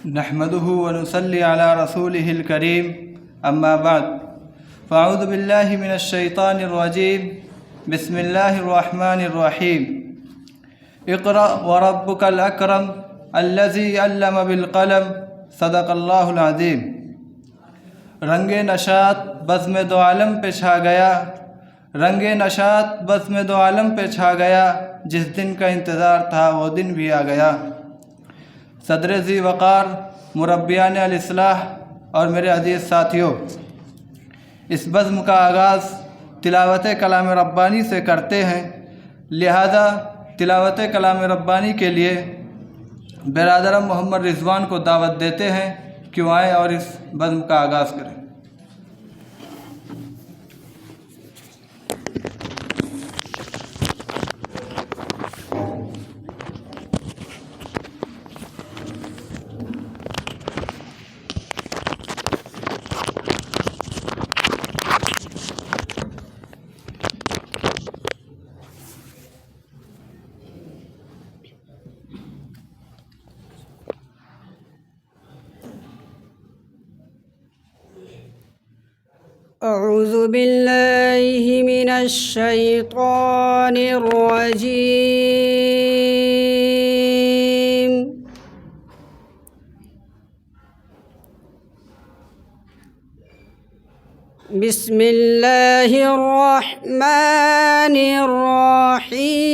نحمده ونصلي على رسوله الكريم اما بعد فاعوذ بالله من الشيطان الرجيم بسم الله الرحمن الرحيم اقرأ وربك الأكرم الذي علم بالقلم صدق اللہ العظیم۔ رنگ نشاط بزم دو عالم پہ چھا گیا، رنگ نشاط بزم دو عالم پہ چھا گیا، جس دن کا انتظار تھا وہ دن بھی آ گیا۔ صدر ذی وقار، مربیان الاصلاح اور میرے عزیز ساتھیوں، اس بزم کا آغاز تلاوت کلام ربانی سے کرتے ہیں، لہذا تلاوت کلام ربانی کے لیے برادرم محمد رضوان کو دعوت دیتے ہیں کہ وہ آئیں اور اس بزم کا آغاز کریں۔ أعوذ بالله من الشيطان الرجيم بسم الله الرحمن الرحيم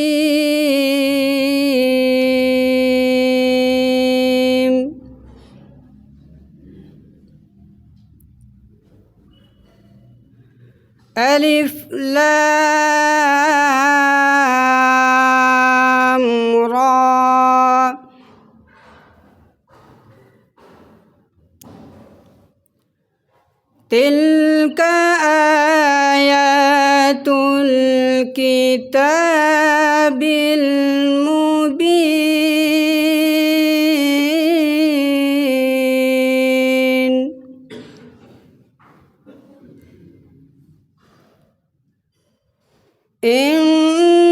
ألف لام را تلك آيات الكتاب المبين إنا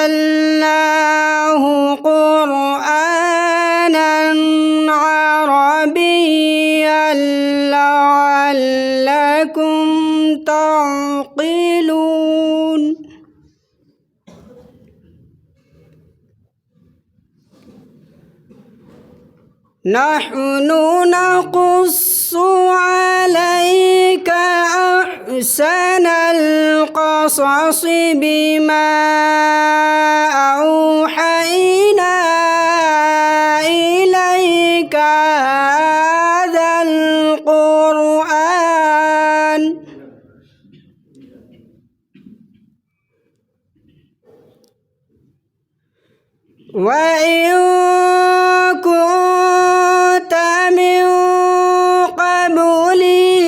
أنزلناه قرآنا عربيا لعلكم تعقلون نحن نقص عليك أحسن القصص بما أوحينا إليك هذا القرآن وإن كنت من قبله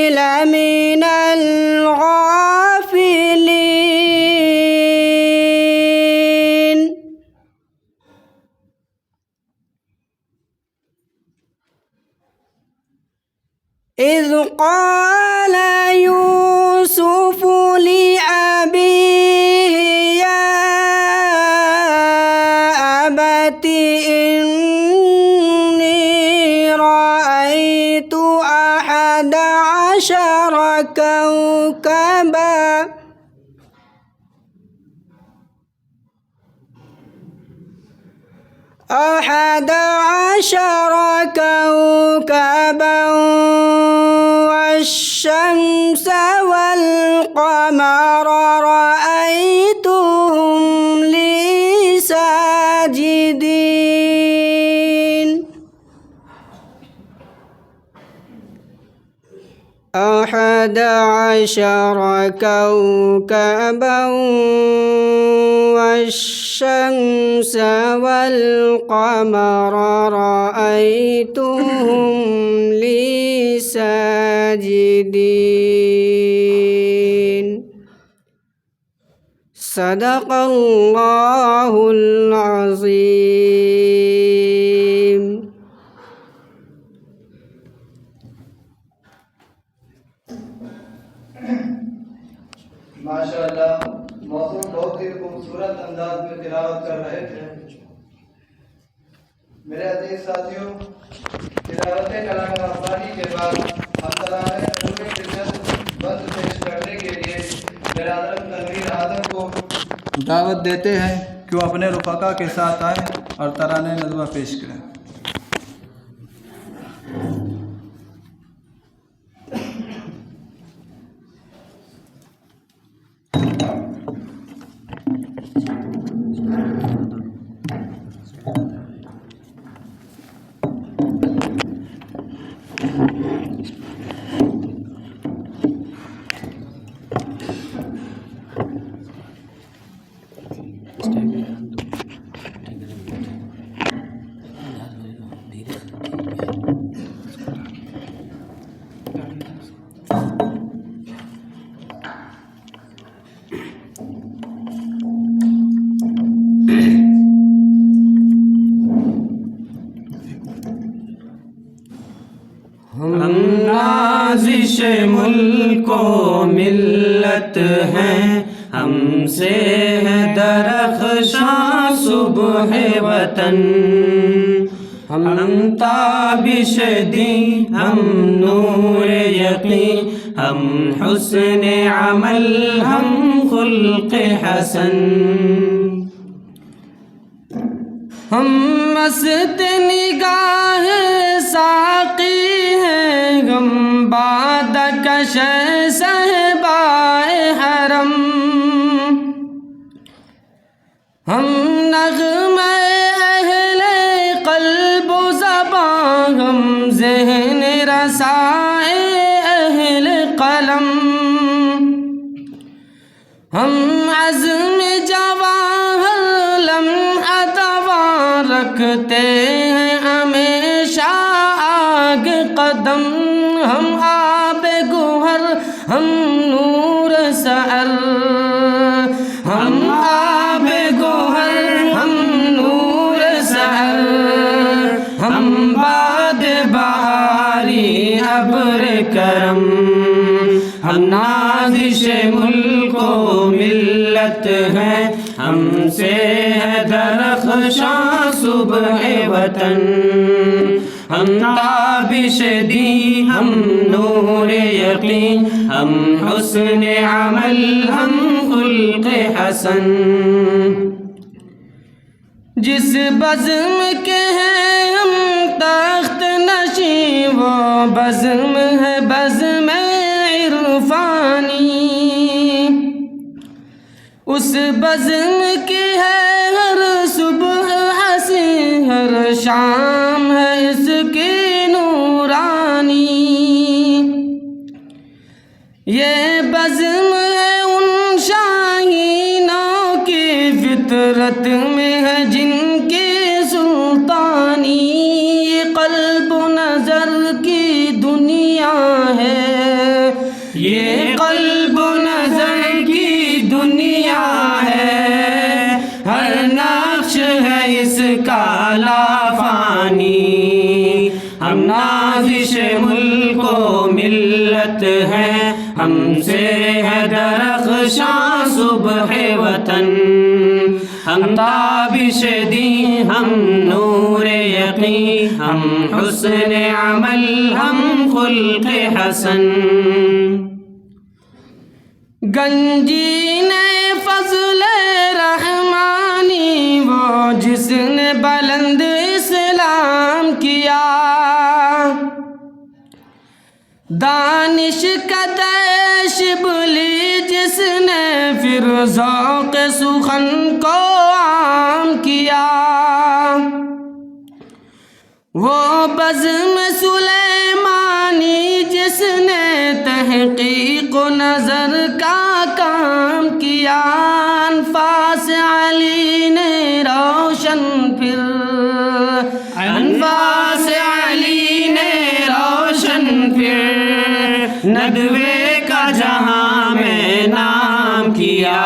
لمن الغافلين إذ قال يوسف لأبيه يا أبت إني رأيت 11 كوكبا والشمس والقمر رأيتهم لي ساجدين 11 كوكبا والشمس والقمر رأيتهم لي ساجدين صدق الله العظيم۔ ماشاءاللہ، موضوع بہت ہی خوبصورت انداز میں تلاوت کر رہے تھے۔ میرے عزیز ساتھیوں، تلاوت کلام ربانی کے بعد ہم ترانہ نور عزت بند پیش کرنے کے لیے برادر تنویر آدم کو دعوت دیتے ہیں کہ وہ اپنے رفقا کے ساتھ آئیں اور ترانہ ندوہ پیش کریں۔ ہم نازش ملک و ملت ہیں، ہم سے ہے درخشاں صبح وطن، ہم تابش دیں، ہم نور یقین، ہم حسن عمل، ہم خلق حسن، ہم مست نگاہ ساقی ہیں، غم باد کش صحبائے حرم، ہم نغمہ اہل قلب و زبان، ہم ذہن رسائے اہل قلم، ہم عزم جواہر لمحہ دوان رکھتے ہیں ہمیشہ آگ قدم، ہم آب گوہر، ہم نور سحر، ہم آب گوہر، ہم نور سحر، ہم باد بہاری ابر کرم، ہم نازش ملک و ملت ہیں، ہم سے ہے درخشاں صبح وطن، ہم تابش دی، ہم نور یقین، ہم حسن عمل، ہم خلق حسن، جس بزم کے ہیں ہم تخت نشین، وہ بزم ہے بزم عرفانی، اس بزم کی ہے ہر صبح ہنسی، ہر شام ہے اس کی نورانی، یہ بزم ہے ان شاہینوں کی فطرت میں ہے جن کی سلطانی، یہ قلب و نظر کی دنیا ہے، یہ قلب و نظر کی دنیا ہے، ہر نقش ہے اس کا لافانی، ہم نازش ملک و ملت ہیں، ہم سے ہے درخشاں صبح وطن، ہم تابش دی، ہم نور یقین، ہم حسن عمل، ہم خلق حسن، گنجین فضل رحمانی، وہ جس نے بلند اسلام کیا، دانش کا دیش بلی جس نے پھر ذوق سخن کو عام کیا، وہ بزم سلیمانی جس نے تحقیق و نظر کا کام کیا، انفاس علی نے روشن پھر، انفاس علی نے روشن پھر، ندوے کا جہاں میں نام کیا،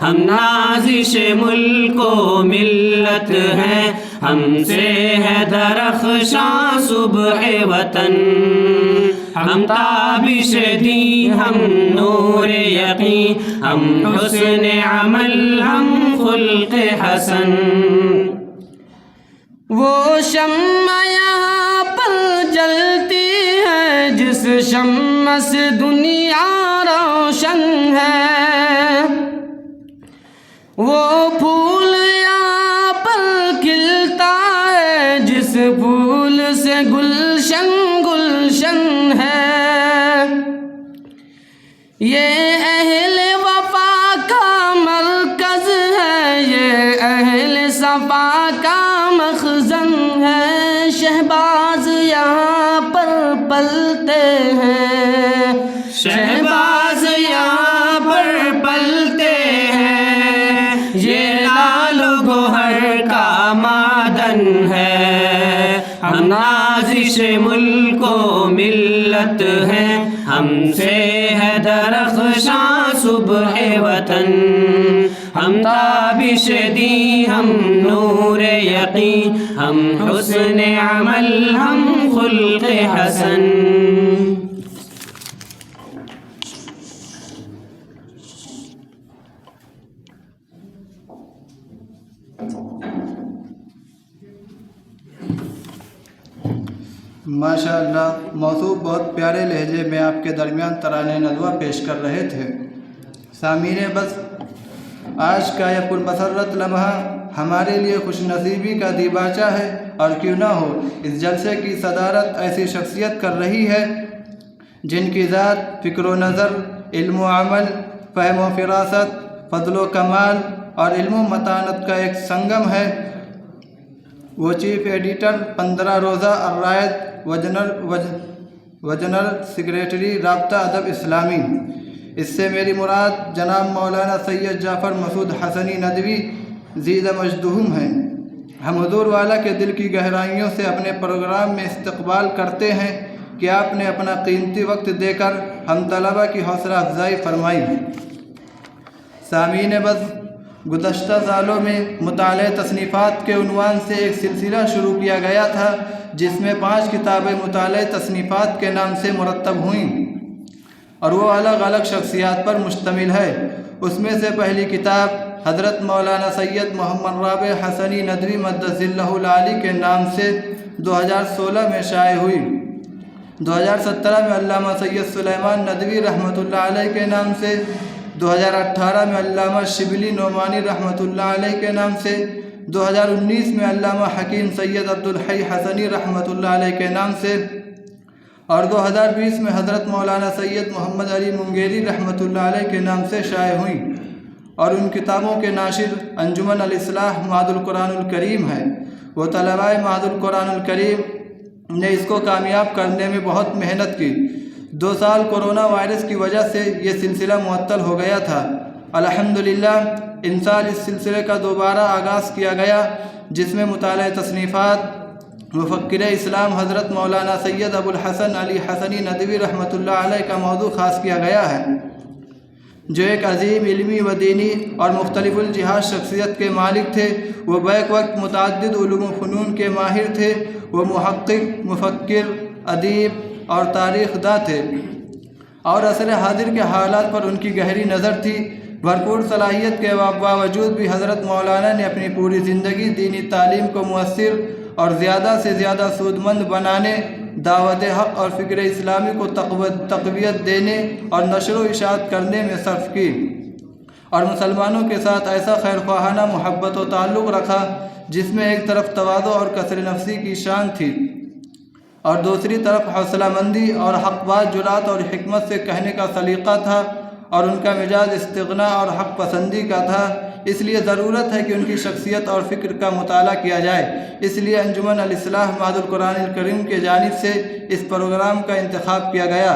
ہم نازش ملک و ملت ہیں، ہم سے ہے درخشاں صبح وطن، ہم تابش دین، ہم نور یقین، ہم حسن عمل، ہم خلق حسن۔ وہ شمع یہاں پر جلتی ہے جس شمع سے دنیا روشن ہے، وہ پھول یہاں پر کھلتا ہے جس پھول سے گلشن گلشن ہے، یہ اہل وفا کا مرکز ہے، یہ اہل صفا کا مخزن ہے، شہباز یہاں پر پلتے ہیں، شہباز یہاں پر پلتے ہیں، یہ لال و گوہر کا معدن ہے، ہم نازش ملک و ملت ہیں، ہم سے ہے درخشاں صبح وطن، ہم تابش دین، ہم نور یقین، ہم حسن عمل، ہم خلق حسن۔ ماشاء اللہ، موضوع بہت پیارے لہجے میں آپ کے درمیان ترانے ندوہ پیش کر رہے تھے۔ سامعین بس، آج کا یہ پرمسرت لمحہ ہمارے لیے خوش نصیبی کا دیباچہ ہے، اور کیوں نہ ہو، اس جلسے کی صدارت ایسی شخصیت کر رہی ہے جن کی ذات فکر و نظر، علم و عمل، فہم و فراست، فضل و کمال اور علم و متانت کا ایک سنگم ہے۔ وہ چیف ایڈیٹر 15 روزہ الرائد و جنرل سیکریٹری رابطہ ادب اسلامی، اس سے میری مراد جناب مولانا سید جعفر مسعود حسنی ندوی زیدہ مجدہم ہیں۔ ہم حضور والا کے دل کی گہرائیوں سے اپنے پروگرام میں استقبال کرتے ہیں کہ آپ نے اپنا قیمتی وقت دے کر ہم طلبہ کی حوصلہ افزائی فرمائی۔ سامعین بس، گزشتہ سالوں میں مطالعہ تصنیفات کے عنوان سے ایک سلسلہ شروع کیا گیا تھا جس میں 5 کتابیں مطالعہ تصنیفات کے نام سے مرتب ہوئیں، اور وہ الگ الگ شخصیات پر مشتمل ہے۔ اس میں سے پہلی کتاب حضرت مولانا سید محمد رابع حسنی ندوی مدث اللہ العالی کے نام سے 2016 میں شائع ہوئی۔ 2017 میں علامہ سید سلیمان ندوی رحمۃ اللہ علیہ کے نام سے، 2018 میں علامہ شبلی نعمانی رحمۃ اللہ علیہ کے نام سے، 2019 میں علامہ حکیم سید عبدالحی حسنی رحمۃ اللہ علیہ کے نام سے، اور 2020 میں حضرت مولانا سید محمد علی منگیری رحمۃ اللہ علیہ کے نام سے شائع ہوئیں، اور ان کتابوں کے ناشر انجمن الاصلاح معہد القرآن الکریم ہے۔ وہ طلباء معہد القرآن الکریم نے اس کو کامیاب کرنے میں بہت محنت کی۔ 2 سال کورونا وائرس کی وجہ سے یہ سلسلہ معطل ہو گیا تھا۔ الحمدللہ ان سال اس سلسلے کا دوبارہ آغاز کیا گیا، جس میں مطالعہ تصنیفات مفکر اسلام حضرت مولانا سید ابو الحسن علی حسنی ندوی رحمۃ اللہ علیہ کا موضوع خاص کیا گیا ہے، جو ایک عظیم علمی و دینی اور مختلف الجہات شخصیت کے مالک تھے۔ وہ بیک وقت متعدد علوم و فنون کے ماہر تھے۔ وہ محقق، مفکر، ادیب اور تاریخ داں تھے، اور عصر حاضر کے حالات پر ان کی گہری نظر تھی۔ بھرپور صلاحیت کے باوجود بھی حضرت مولانا نے اپنی پوری زندگی دینی تعلیم کو مؤثر اور زیادہ سے زیادہ سودمند بنانے، دعوت حق اور فکر اسلامی کو تقویت دینے اور نشر و اشاعت کرنے میں صرف کی، اور مسلمانوں کے ساتھ ایسا خیر خواہانہ محبت و تعلق رکھا جس میں ایک طرف تواضع اور کثر نفسی کی شان تھی، اور دوسری طرف حوصلہ مندی اور حق بات جرات اور حکمت سے کہنے کا سلیقہ تھا، اور ان کا مزاج استغنا اور حق پسندی کا تھا۔ اس لیے ضرورت ہے کہ ان کی شخصیت اور فکر کا مطالعہ کیا جائے۔ اس لیے انجمن الاصلاح معہد القرآن الکریم کی جانب سے اس پروگرام کا انتخاب کیا گیا،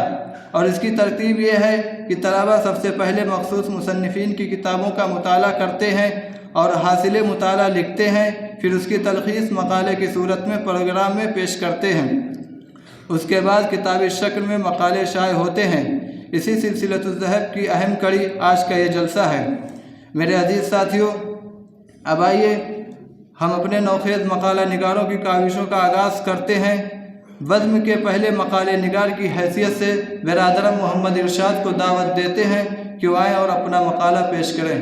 اور اس کی ترتیب یہ ہے کہ طلبہ سب سے پہلے مخصوص مصنفین کی کتابوں کا مطالعہ کرتے ہیں اور حاصل مطالعہ لکھتے ہیں، پھر اس کی تلخیص مقالے کی صورت میں پروگرام میں پیش کرتے ہیں۔ اس کے بعد کتابی شکل میں مقالے شائع ہوتے ہیں۔ اسی سلسلۃ الذہب کی اہم کڑی آج کا یہ جلسہ ہے۔ میرے عزیز ساتھیوں، اب آئیے ہم اپنے نوخیز مقالہ نگاروں کی کاوشوں کا آغاز کرتے ہیں۔ بزم کے پہلے مقالے نگار کی حیثیت سے برادرم محمد ارشاد کو دعوت دیتے ہیں کہ وہ آئیں اور اپنا مقالہ پیش کریں۔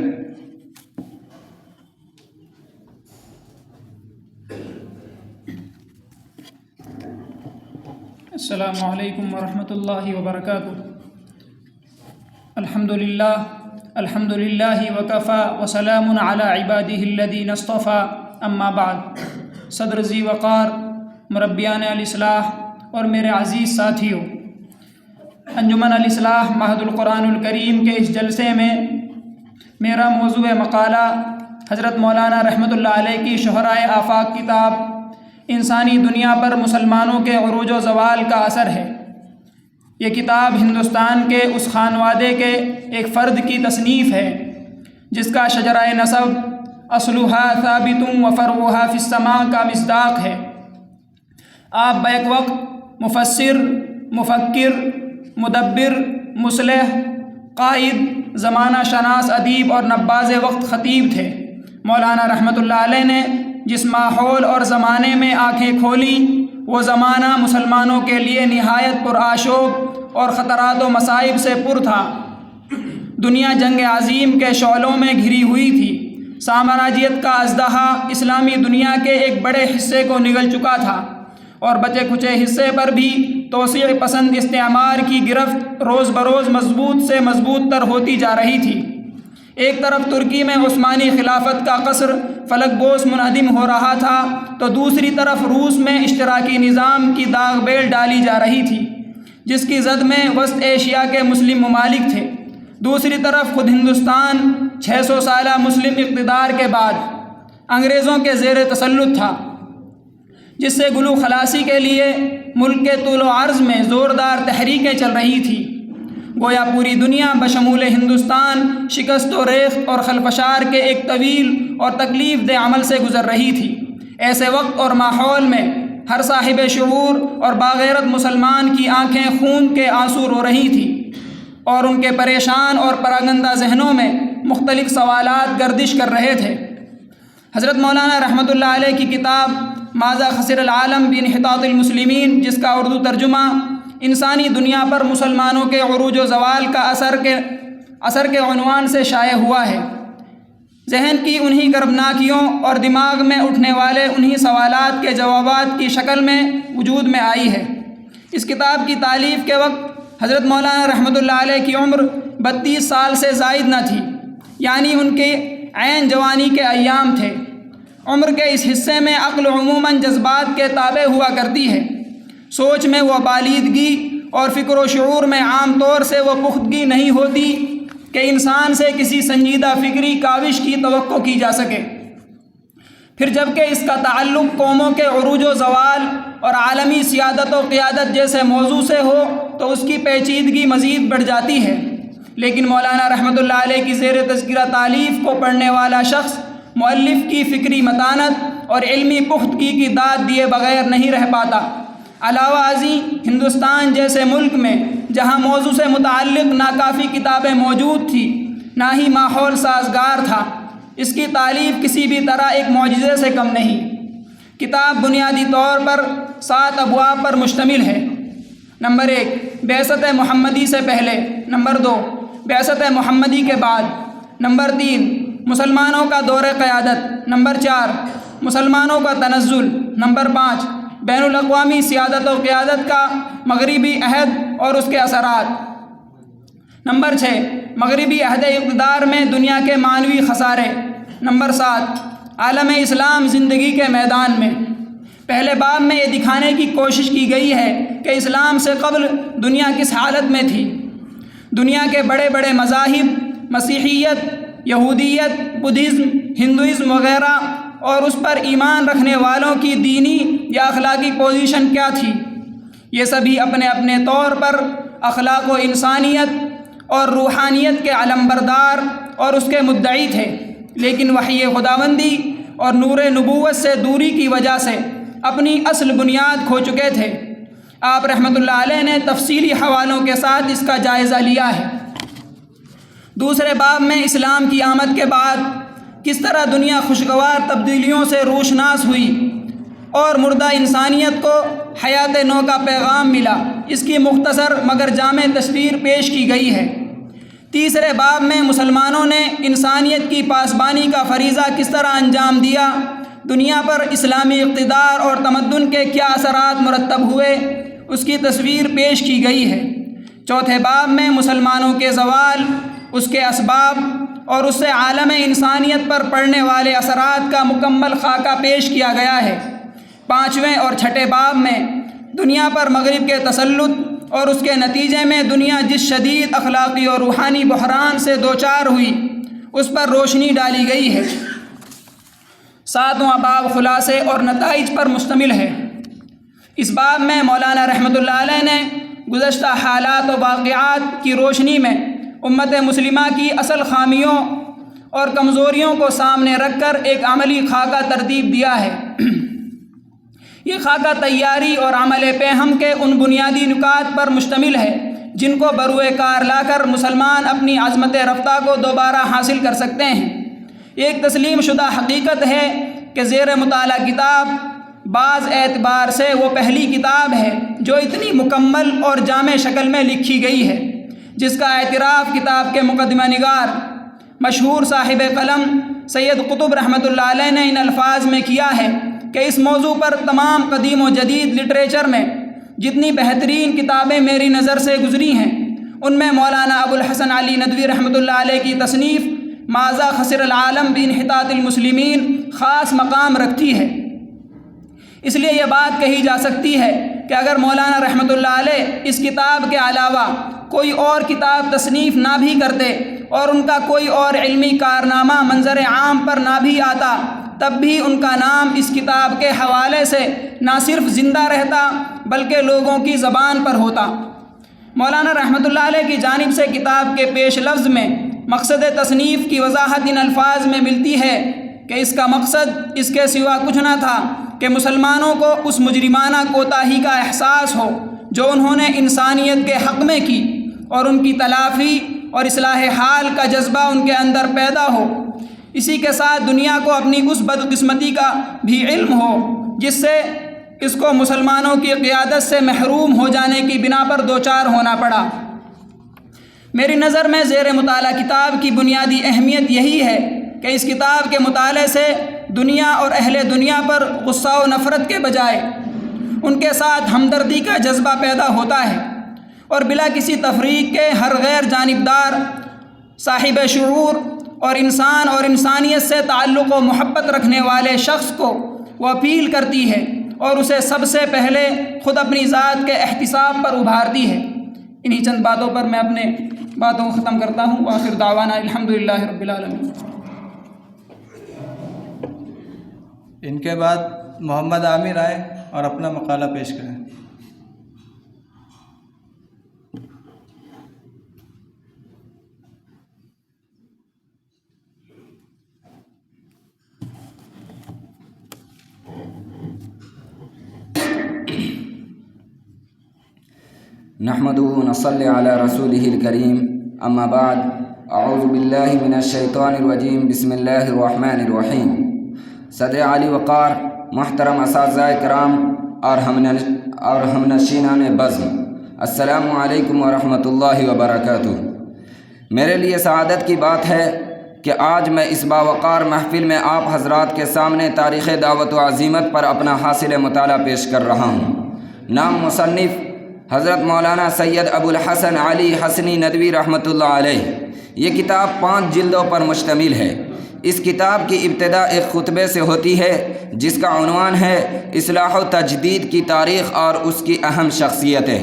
السلام علیکم ورحمۃ اللہ وبرکاتہ۔ الحمد للہ وکفا وسلام علی عبادہ الذین اصطفیٰ، اما بعد۔ صدر ذی وقار، مربیان الاصلاح اور میرے عزیز ساتھیوں، انجمن الاصلاح معہد القرآن الکریم کے اس جلسے میں میرا موضوع مقالہ حضرت مولانا رحمۃ اللہ علیہ کی شہرائے آفاق کتاب انسانی دنیا پر مسلمانوں کے عروج و زوال کا اثر ہے۔ یہ کتاب ہندوستان کے اس خانوادے کے ایک فرد کی تصنیف ہے جس کا شجرۂ نسب اصلها ثابت وفرعها فی السماء کا مصداق ہے۔ آپ بیک وقت مفسر، مفکر، مدبر، مصلح، قائد، زمانہ شناس ادیب اور نباز وقت خطیب تھے۔ مولانا رحمۃ اللہ علیہ نے جس ماحول اور زمانے میں آنکھیں کھولیں وہ زمانہ مسلمانوں کے لیے نہایت پرآشوب اور خطرات و مصائب سے پر تھا۔ دنیا جنگ عظیم کے شعلوں میں گھری ہوئی تھی۔ سامراجیت کا اژدہا اسلامی دنیا کے ایک بڑے حصے کو نگل چکا تھا اور بچے کھچے حصے پر بھی توسیع پسند استعمار کی گرفت روز بروز مضبوط سے مضبوط تر ہوتی جا رہی تھی۔ ایک طرف ترکی میں عثمانی خلافت کا قصر فلک بوس منہدم ہو رہا تھا تو دوسری طرف روس میں اشتراکی نظام کی داغ بیل ڈالی جا رہی تھی جس کی زد میں وسط ایشیا کے مسلم ممالک تھے۔ دوسری طرف خود ہندوستان 600 سالہ مسلم اقتدار کے بعد انگریزوں کے زیر تسلط تھا، جس سے گلو خلاصی کے لیے ملک کے طول و عرض میں زوردار تحریکیں چل رہی تھی۔ گویا پوری دنیا بشمول ہندوستان شکست و ریخت اور خلفشار کے ایک طویل اور تکلیف دہ عمل سے گزر رہی تھی۔ ایسے وقت اور ماحول میں ہر صاحب شعور اور باغیرت مسلمان کی آنکھیں خون کے آنسو رو رہی تھیں اور ان کے پریشان اور پراگندہ ذہنوں میں مختلف سوالات گردش کر رہے تھے۔ حضرت مولانا رحمۃ اللہ علیہ کی کتاب ماذا خسر العالم بانحطاط المسلمین، جس کا اردو ترجمہ انسانی دنیا پر مسلمانوں کے عروج و زوال کا اثر کے عنوان سے شائع ہوا ہے، ذہن کی انہی کربناکیوں اور دماغ میں اٹھنے والے انہی سوالات کے جوابات کی شکل میں وجود میں آئی ہے۔ اس کتاب کی تالیف کے وقت حضرت مولانا رحمۃ اللہ علیہ کی عمر 32 سال سے زائد نہ تھی، یعنی ان کے عین جوانی کے ایام تھے۔ عمر کے اس حصے میں عقل عموماً جذبات کے تابع ہوا کرتی ہے۔ سوچ میں وہ بالیدگی اور فکر و شعور میں عام طور سے وہ پختگی نہیں ہوتی کہ انسان سے کسی سنجیدہ فکری کاوش کی توقع کی جا سکے۔ پھر جبکہ اس کا تعلق قوموں کے عروج و زوال اور عالمی سیادت و قیادت جیسے موضوع سے ہو تو اس کی پیچیدگی مزید بڑھ جاتی ہے۔ لیکن مولانا رحمۃ اللہ علیہ کی زیر تذکرہ تالیف کو پڑھنے والا شخص مؤلف کی فکری متانت اور علمی پختگی کی داد دیے بغیر نہیں رہ پاتا۔ علاوہ ازیں ہندوستان جیسے ملک میں جہاں موضوع سے متعلق ناکافی کتابیں موجود تھیں، نہ ہی ماحول سازگار تھا، اس کی تالیف کسی بھی طرح ایک معجزے سے کم نہیں۔ کتاب بنیادی طور پر 7 ابواب پر مشتمل ہے۔ نمبر 1، بعثت محمدی سے پہلے۔ نمبر 2، بعثت محمدی کے بعد۔ نمبر 3، مسلمانوں کا دور قیادت۔ نمبر 4، مسلمانوں کا تنزل۔ نمبر 5، بین الاقوامی سیادت و قیادت کا مغربی عہد اور اس کے اثرات۔ نمبر 6، مغربی عہد اقتدار میں دنیا کے معنوی خسارے۔ نمبر 7، عالم اسلام زندگی کے میدان میں۔ پہلے باب میں یہ دکھانے کی کوشش کی گئی ہے کہ اسلام سے قبل دنیا کس حالت میں تھی۔ دنیا کے بڑے بڑے مذاہب، مسیحیت، یہودیت، بدھزم، ہندوازم وغیرہ اور اس پر ایمان رکھنے والوں کی دینی یا اخلاقی پوزیشن کیا تھی۔ یہ سبھی اپنے اپنے طور پر اخلاق و انسانیت اور روحانیت کے علمبردار اور اس کے مدعی تھے، لیکن وحی خداوندی اور نور نبوت سے دوری کی وجہ سے اپنی اصل بنیاد کھو چکے تھے۔ آپ رحمۃ اللہ علیہ نے تفصیلی حوالوں کے ساتھ اس کا جائزہ لیا ہے۔ دوسرے باب میں اسلام کی آمد کے بعد کس طرح دنیا خوشگوار تبدیلیوں سے روشناس ہوئی اور مردہ انسانیت کو حیات نو کا پیغام ملا، اس کی مختصر مگر جامع تصویر پیش کی گئی ہے۔ تیسرے باب میں مسلمانوں نے انسانیت کی پاسبانی کا فریضہ کس طرح انجام دیا، دنیا پر اسلامی اقتدار اور تمدن کے کیا اثرات مرتب ہوئے، اس کی تصویر پیش کی گئی ہے۔ چوتھے باب میں مسلمانوں کے زوال، اس کے اسباب اور اس سے عالم انسانیت پر پڑنے والے اثرات کا مکمل خاکہ پیش کیا گیا ہے۔ پانچویں اور چھٹے باب میں دنیا پر مغرب کے تسلط اور اس کے نتیجے میں دنیا جس شدید اخلاقی اور روحانی بحران سے دوچار ہوئی اس پر روشنی ڈالی گئی ہے۔ ساتواں باب خلاصے اور نتائج پر مشتمل ہے۔ اس باب میں مولانا رحمۃ اللہ علیہ نے گزشتہ حالات و واقعات کی روشنی میں امت مسلمہ کی اصل خامیوں اور کمزوریوں کو سامنے رکھ کر ایک عملی خاکہ ترتیب دیا ہے۔ یہ خاکہ تیاری اور عمل پیہم کے ان بنیادی نکات پر مشتمل ہے جن کو بروئے کار لا کر مسلمان اپنی عظمت رفتہ کو دوبارہ حاصل کر سکتے ہیں۔ ایک تسلیم شدہ حقیقت ہے کہ زیر مطالعہ کتاب بعض اعتبار سے وہ پہلی کتاب ہے جو اتنی مکمل اور جامع شکل میں لکھی گئی ہے، جس کا اعتراف کتاب کے مقدمہ نگار مشہور صاحب قلم سید قطب رحمۃ اللہ علیہ نے ان الفاظ میں کیا ہے کہ اس موضوع پر تمام قدیم و جدید لٹریچر میں جتنی بہترین کتابیں میری نظر سے گزری ہیں ان میں مولانا ابو الحسن علی ندوی رحمۃ اللہ علیہ کی تصنیف ماذا خسر العالم بانحطاط المسلمین خاص مقام رکھتی ہے۔ اس لیے یہ بات کہی جا سکتی ہے کہ اگر مولانا رحمۃ اللہ علیہ اس کتاب کے علاوہ کوئی اور کتاب تصنیف نہ بھی کرتے اور ان کا کوئی اور علمی کارنامہ منظر عام پر نہ بھی آتا، تب بھی ان کا نام اس کتاب کے حوالے سے نہ صرف زندہ رہتا بلکہ لوگوں کی زبان پر ہوتا۔ مولانا رحمۃ اللہ علیہ کی جانب سے کتاب کے پیش لفظ میں مقصد تصنیف کی وضاحت ان الفاظ میں ملتی ہے کہ اس کا مقصد اس کے سوا کچھ نہ تھا کہ مسلمانوں کو اس مجرمانہ کوتاہی کا احساس ہو جو انہوں نے انسانیت کے حق میں کی اور ان کی تلافی اور اصلاح حال کا جذبہ ان کے اندر پیدا ہو۔ اسی کے ساتھ دنیا کو اپنی اس بدقسمتی کا بھی علم ہو جس سے اس کو مسلمانوں کی قیادت سے محروم ہو جانے کی بنا پر دوچار ہونا پڑا۔ میری نظر میں زیر مطالعہ کتاب کی بنیادی اہمیت یہی ہے کہ اس کتاب کے مطالعے سے دنیا اور اہل دنیا پر غصہ و نفرت کے بجائے ان کے ساتھ ہمدردی کا جذبہ پیدا ہوتا ہے اور بلا کسی تفریق کے ہر غیر جانبدار صاحب شعور اور انسان اور انسانیت سے تعلق و محبت رکھنے والے شخص کو وہ اپیل کرتی ہے اور اسے سب سے پہلے خود اپنی ذات کے احتساب پر ابھارتی ہے۔ انہی چند باتوں پر میں اپنے باتوں کو ختم کرتا ہوں۔ وآخر دعوانا الحمدللہ رب العالمین۔ ان کے بعد محمد عامر آئے اور اپنا مقالہ پیش کریں۔ نحمده ونصلي على رسوله الكريم اما بعد اعوذ باللہ من الشیطان الرجیم بسم اللہ الرحمن الرحیم۔ صدر علی وقار، محترم اساتذہ کرام اور ہم نشینان بزم، السلام علیکم ورحمۃ اللہ وبرکاتہ۔ میرے لیے سعادت کی بات ہے کہ آج میں اس باوقار محفل میں آپ حضرات کے سامنے تاریخ دعوت و عزیمت پر اپنا حاصل مطالعہ پیش کر رہا ہوں۔ نام مصنف حضرت مولانا سید ابو الحسن علی حسنی ندوی رحمۃ اللہ علیہ۔ یہ کتاب 5 جلدوں پر مشتمل ہے۔ اس کتاب کی ابتدا ایک خطبے سے ہوتی ہے جس کا عنوان ہے اصلاح و تجدید کی تاریخ اور اس کی اہم شخصیتیں،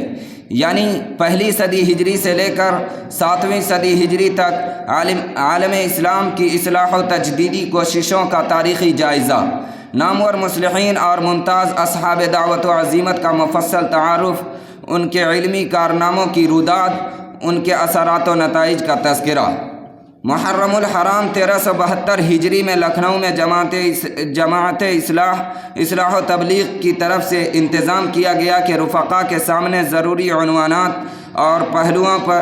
یعنی پہلی صدی ہجری سے لے کر 7ویں صدی ہجری تک عالم اسلام کی اصلاح و تجدیدی کوششوں کا تاریخی جائزہ، نامور مصلحین اور ممتاز اصحاب دعوت و عزیمت کا مفصل تعارف، ان کے علمی کارناموں کی روداد، ان کے اثرات و نتائج کا تذکرہ۔ محرم الحرام 1372 ہجری میں لکھنؤ میں جماعت اصلاح و تبلیغ کی طرف سے انتظام کیا گیا کہ رفقا کے سامنے ضروری عنوانات اور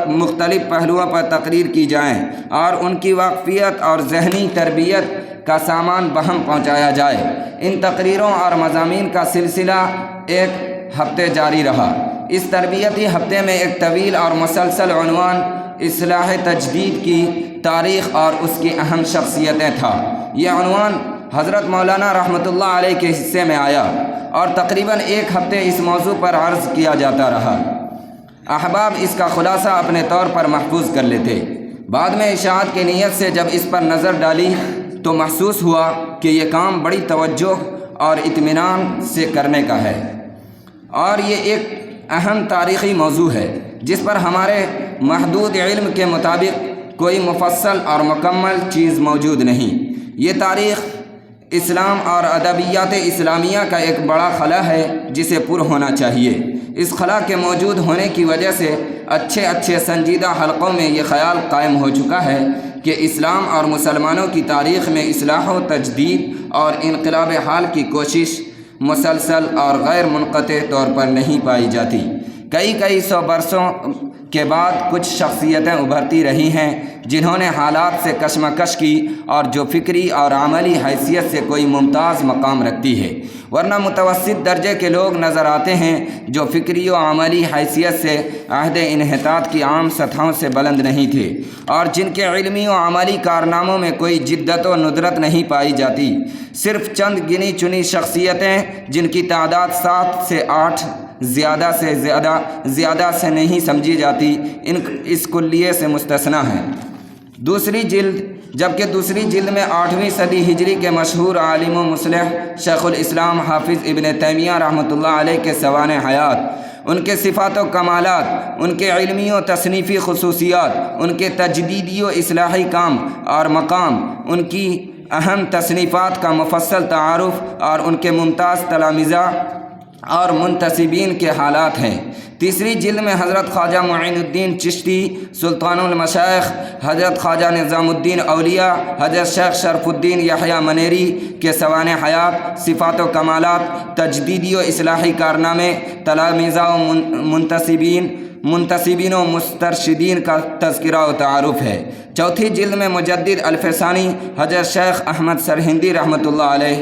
مختلف پہلوؤں پر تقریر کی جائیں اور ان کی واقفیت اور ذہنی تربیت کا سامان بہم پہنچایا جائے۔ ان تقریروں اور مضامین کا سلسلہ ایک ہفتے جاری رہا۔ اس تربیتی ہفتے میں ایک طویل اور مسلسل عنوان اصلاح تجدید کی تاریخ اور اس کی اہم شخصیتیں تھا۔ یہ عنوان حضرت مولانا رحمۃ اللہ علیہ کے حصے میں آیا اور تقریباً ایک ہفتے اس موضوع پر عرض کیا جاتا رہا۔ احباب اس کا خلاصہ اپنے طور پر محفوظ کر لیتے۔ بعد میں اشاعت کی نیت سے جب اس پر نظر ڈالی تو محسوس ہوا کہ یہ کام بڑی توجہ اور اطمینان سے کرنے کا ہے، اور یہ ایک اہم تاریخی موضوع ہے جس پر ہمارے محدود علم کے مطابق کوئی مفصل اور مکمل چیز موجود نہیں۔ یہ تاریخ اسلام اور ادبیات اسلامیہ کا ایک بڑا خلا ہے جسے پر ہونا چاہیے۔ اس خلا کے موجود ہونے کی وجہ سے اچھے سنجیدہ حلقوں میں یہ خیال قائم ہو چکا ہے کہ اسلام اور مسلمانوں کی تاریخ میں اصلاح و تجدید اور انقلاب حال کی کوشش مسلسل اور غیر منقطع طور پر نہیں پائی جاتی۔ کئی سو برسوں کے بعد کچھ شخصیتیں ابھرتی رہی ہیں جنہوں نے حالات سے کشمکش کی اور جو فکری اور عملی حیثیت سے کوئی ممتاز مقام رکھتی ہے، ورنہ متوسط درجے کے لوگ نظر آتے ہیں جو فکری و عملی حیثیت سے عہد انحطاط کی عام سطحوں سے بلند نہیں تھے اور جن کے علمی و عملی کارناموں میں کوئی جدت و ندرت نہیں پائی جاتی۔ صرف چند گنی چنی شخصیتیں جن کی تعداد 7 سے 8 زیادہ سے نہیں سمجھی جاتی اس کلیے سے مستثنیٰ ہیں۔ جبکہ دوسری جلد میں 8ویں صدی ہجری کے مشہور عالم و مصلح شیخ الاسلام حافظ ابن تیمیہ رحمۃ اللہ علیہ کے سوانح حیات، ان کے صفات و کمالات، ان کے علمی و تصنیفی خصوصیات، ان کے تجدیدی و اصلاحی کام اور مقام، ان کی اہم تصنیفات کا مفصل تعارف اور ان کے ممتاز تلامذہ اور منتسبین کے حالات ہیں۔ تیسری جلد میں حضرت خواجہ معین الدین چشتی سلطان المشائخ، حضرت خواجہ نظام الدین اولیاء، حضرت شیخ شرف الدین یحییٰ منیری کے سوانح حیات، صفات و کمالات، تجدیدی و اصلاحی کارنامے، تلامذہ و منتسبین و مسترشدین کا تذکرہ و تعارف ہے۔ چوتھی جلد میں مجدد الفسانی حضرت شیخ احمد سرہندی رحمۃ اللہ علیہ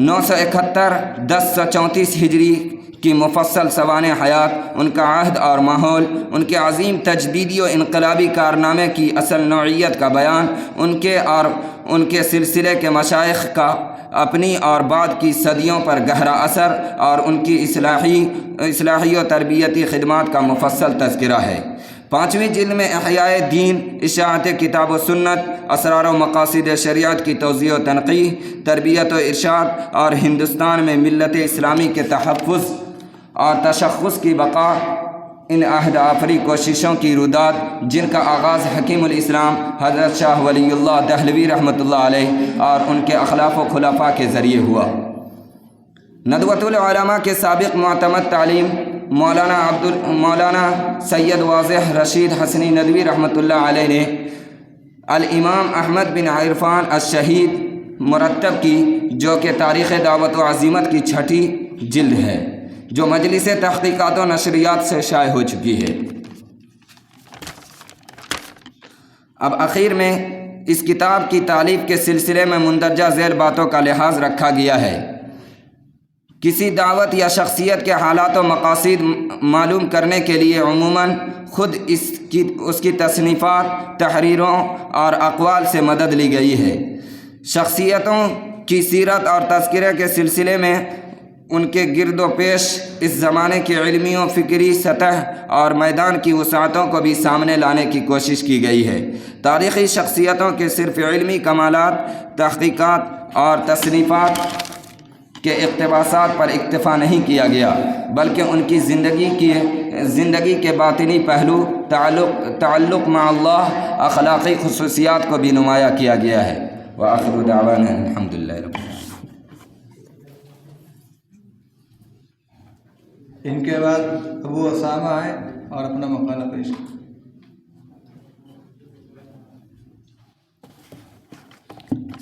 971-1034 ہجری کی مفصل سوانح حیات، ان کا عہد اور ماحول، ان کے عظیم تجدیدی و انقلابی کارنامے کی اصل نوعیت کا بیان، ان کے سلسلے کے مشائخ کا اپنی اور بعد کی صدیوں پر گہرا اثر اور ان کی اصلاحی و تربیتی خدمات کا مفصل تذکرہ ہے۔ 5ویں جلد میں احیاء دین، اشاعت کتاب و سنت، اسرار و مقاصد شریعت کی توضیح و تنقیح، تربیت و ارشاد اور ہندوستان میں ملت اسلامی کے تحفظ اور تشخص کی بقا، ان عہد آفری کوششوں کی روداد جن کا آغاز حکیم الاسلام حضرت شاہ ولی اللہ دہلوی رحمۃ اللہ علیہ اور ان کے اخلاف و خلفاء کے ذریعے ہوا۔ ندوۃ العلماء کے سابق معتمد تعلیم مولانا سید واضح رشید حسنی ندوی رحمۃ اللہ علیہ نے الامام احمد بن عرفان الشہید مرتب کی، جو کہ تاریخ دعوت و عزیمت کی 6ٹھی جلد ہے، جو مجلس تحقیقات و نشریات سے شائع ہو چکی ہے۔ اب اخیر میں اس کتاب کی تالیف کے سلسلے میں مندرجہ ذیل باتوں کا لحاظ رکھا گیا ہے۔ کسی دعوت یا شخصیت کے حالات و مقاصد معلوم کرنے کے لیے عموماً خود اس کی تصنیفات، تحریروں اور اقوال سے مدد لی گئی ہے۔ شخصیتوں کی سیرت اور تذکرے کے سلسلے میں ان کے گرد و پیش، اس زمانے کی علمی و فکری سطح اور میدان کی وسعتوں کو بھی سامنے لانے کی کوشش کی گئی ہے۔ تاریخی شخصیتوں کے صرف علمی کمالات، تحقیقات اور تصنیفات کے اقتباسات پر اکتفا نہیں کیا گیا، بلکہ ان کی زندگی کے باطنی پہلو، تعلق مع اللہ، اخلاقی خصوصیات کو بھی نمایاں کیا گیا ہے۔ وآخر دعوانا الحمدللہ رب العالمین۔ ان کے بعد ابو اسامہ آئے اور اپنا مقالہ پیش کریں۔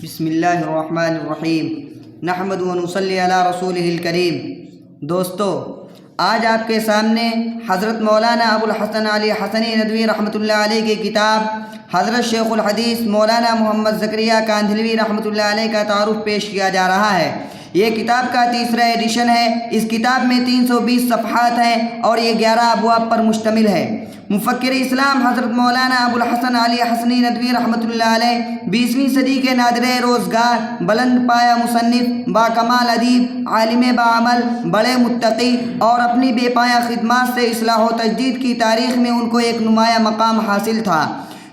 بسم اللہ الرحمن الرحیم، نحمد و نصلی علی رسولہ الکریم۔ دوستو، آج آپ کے سامنے حضرت مولانا ابوالحسن علی حسنی ندوی رحمۃ اللہ علیہ کی کتاب حضرت شیخ الحدیث مولانا محمد زکریا کاندھلوی رحمۃ اللہ علیہ کا تعارف پیش کیا جا رہا ہے۔ یہ کتاب کا تیسرا ایڈیشن ہے۔ اس کتاب میں 320 صفحات ہیں اور یہ 11 ابواب پر مشتمل ہے۔ مفکر اسلام حضرت مولانا ابوالحسن علی حسنی ندوی رحمۃ اللہ علیہ 20ویں صدی کے نادرِ روزگار، بلند پایہ مصنف، باکمال ادیب، عالم باعمل، بڑے متقی اور اپنی بے پایہ خدمات سے اصلاح و تجدید کی تاریخ میں ان کو ایک نمایاں مقام حاصل تھا۔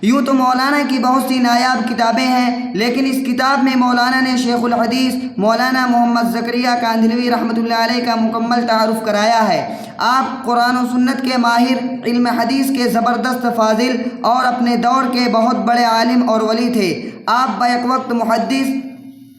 یوں تو مولانا کی بہت سی نایاب کتابیں ہیں، لیکن اس کتاب میں مولانا نے شیخ الحدیث مولانا محمد زکریا کاندھلوی رحمۃ اللہ علیہ کا مکمل تعارف کرایا ہے۔ آپ قرآن و سنت کے ماہر، علم حدیث کے زبردست فاضل اور اپنے دور کے بہت بڑے عالم اور ولی تھے۔ آپ بیک وقت محدث،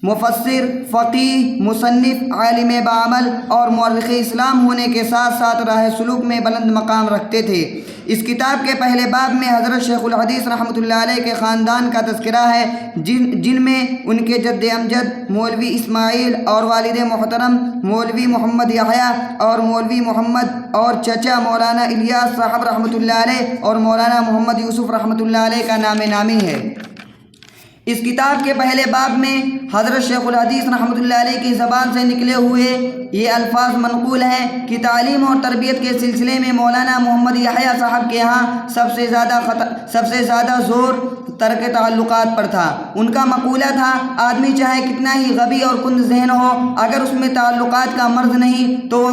مفسر، فقیہ، مصنف، عالم باعمل اور مورخ اسلام ہونے کے ساتھ ساتھ راہ سلوک میں بلند مقام رکھتے تھے۔ اس کتاب کے پہلے باب میں حضرت شیخ الحدیث رحمۃ اللہ علیہ کے خاندان کا تذکرہ ہے، جن میں ان کے جد امجد مولوی اسماعیل اور والد محترم مولوی محمد یحییٰ اور مولوی محمد اور چچا مولانا الیاس صاحب رحمۃ اللہ علیہ اور مولانا محمد یوسف رحمۃ اللہ علیہ کا نام نامی ہے۔ اس کتاب کے پہلے باب میں حضرت شیخ الحدیث رحمۃ اللہ علیہ کی زبان سے نکلے ہوئے یہ الفاظ منقول ہیں کہ تعلیم اور تربیت کے سلسلے میں مولانا محمد یحییٰ صاحب کے ہاں سب سے زیادہ زور ترک تعلقات پر تھا۔ ان کا مقولہ تھا، آدمی چاہے کتنا ہی غبی اور کند ذہن ہو، اگر اس میں تعلقات کا مرض نہیں تو وہ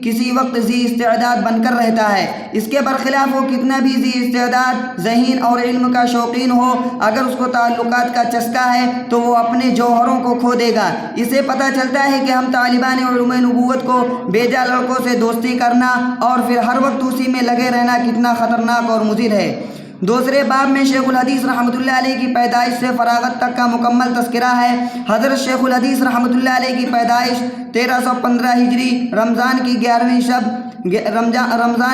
کسی وقت ذی استعداد بن کر رہتا ہے۔ اس کے برخلاف وہ کتنا بھی ذی استعداد، ذہین اور علم کا شوقین ہو، اگر اس کو تعلقات کا چسکا ہے تو وہ اپنے جوہروں کو کھو دے گا۔ اسے پتہ چلتا ہے کہ ہم طالبان علوم نبوت کو بیجا لڑکوں سے دوستی کرنا اور پھر ہر وقت اسی میں لگے رہنا کتنا خطرناک اور مضر ہے۔ دوسرے باب میں شیخ الحدیث رحمۃ اللہ علیہ کی پیدائش سے فراغت تک کا مکمل تذکرہ ہے۔ حضرت شیخ الحدیث رحمۃ اللہ علیہ کی پیدائش 1315 ہجری رمضان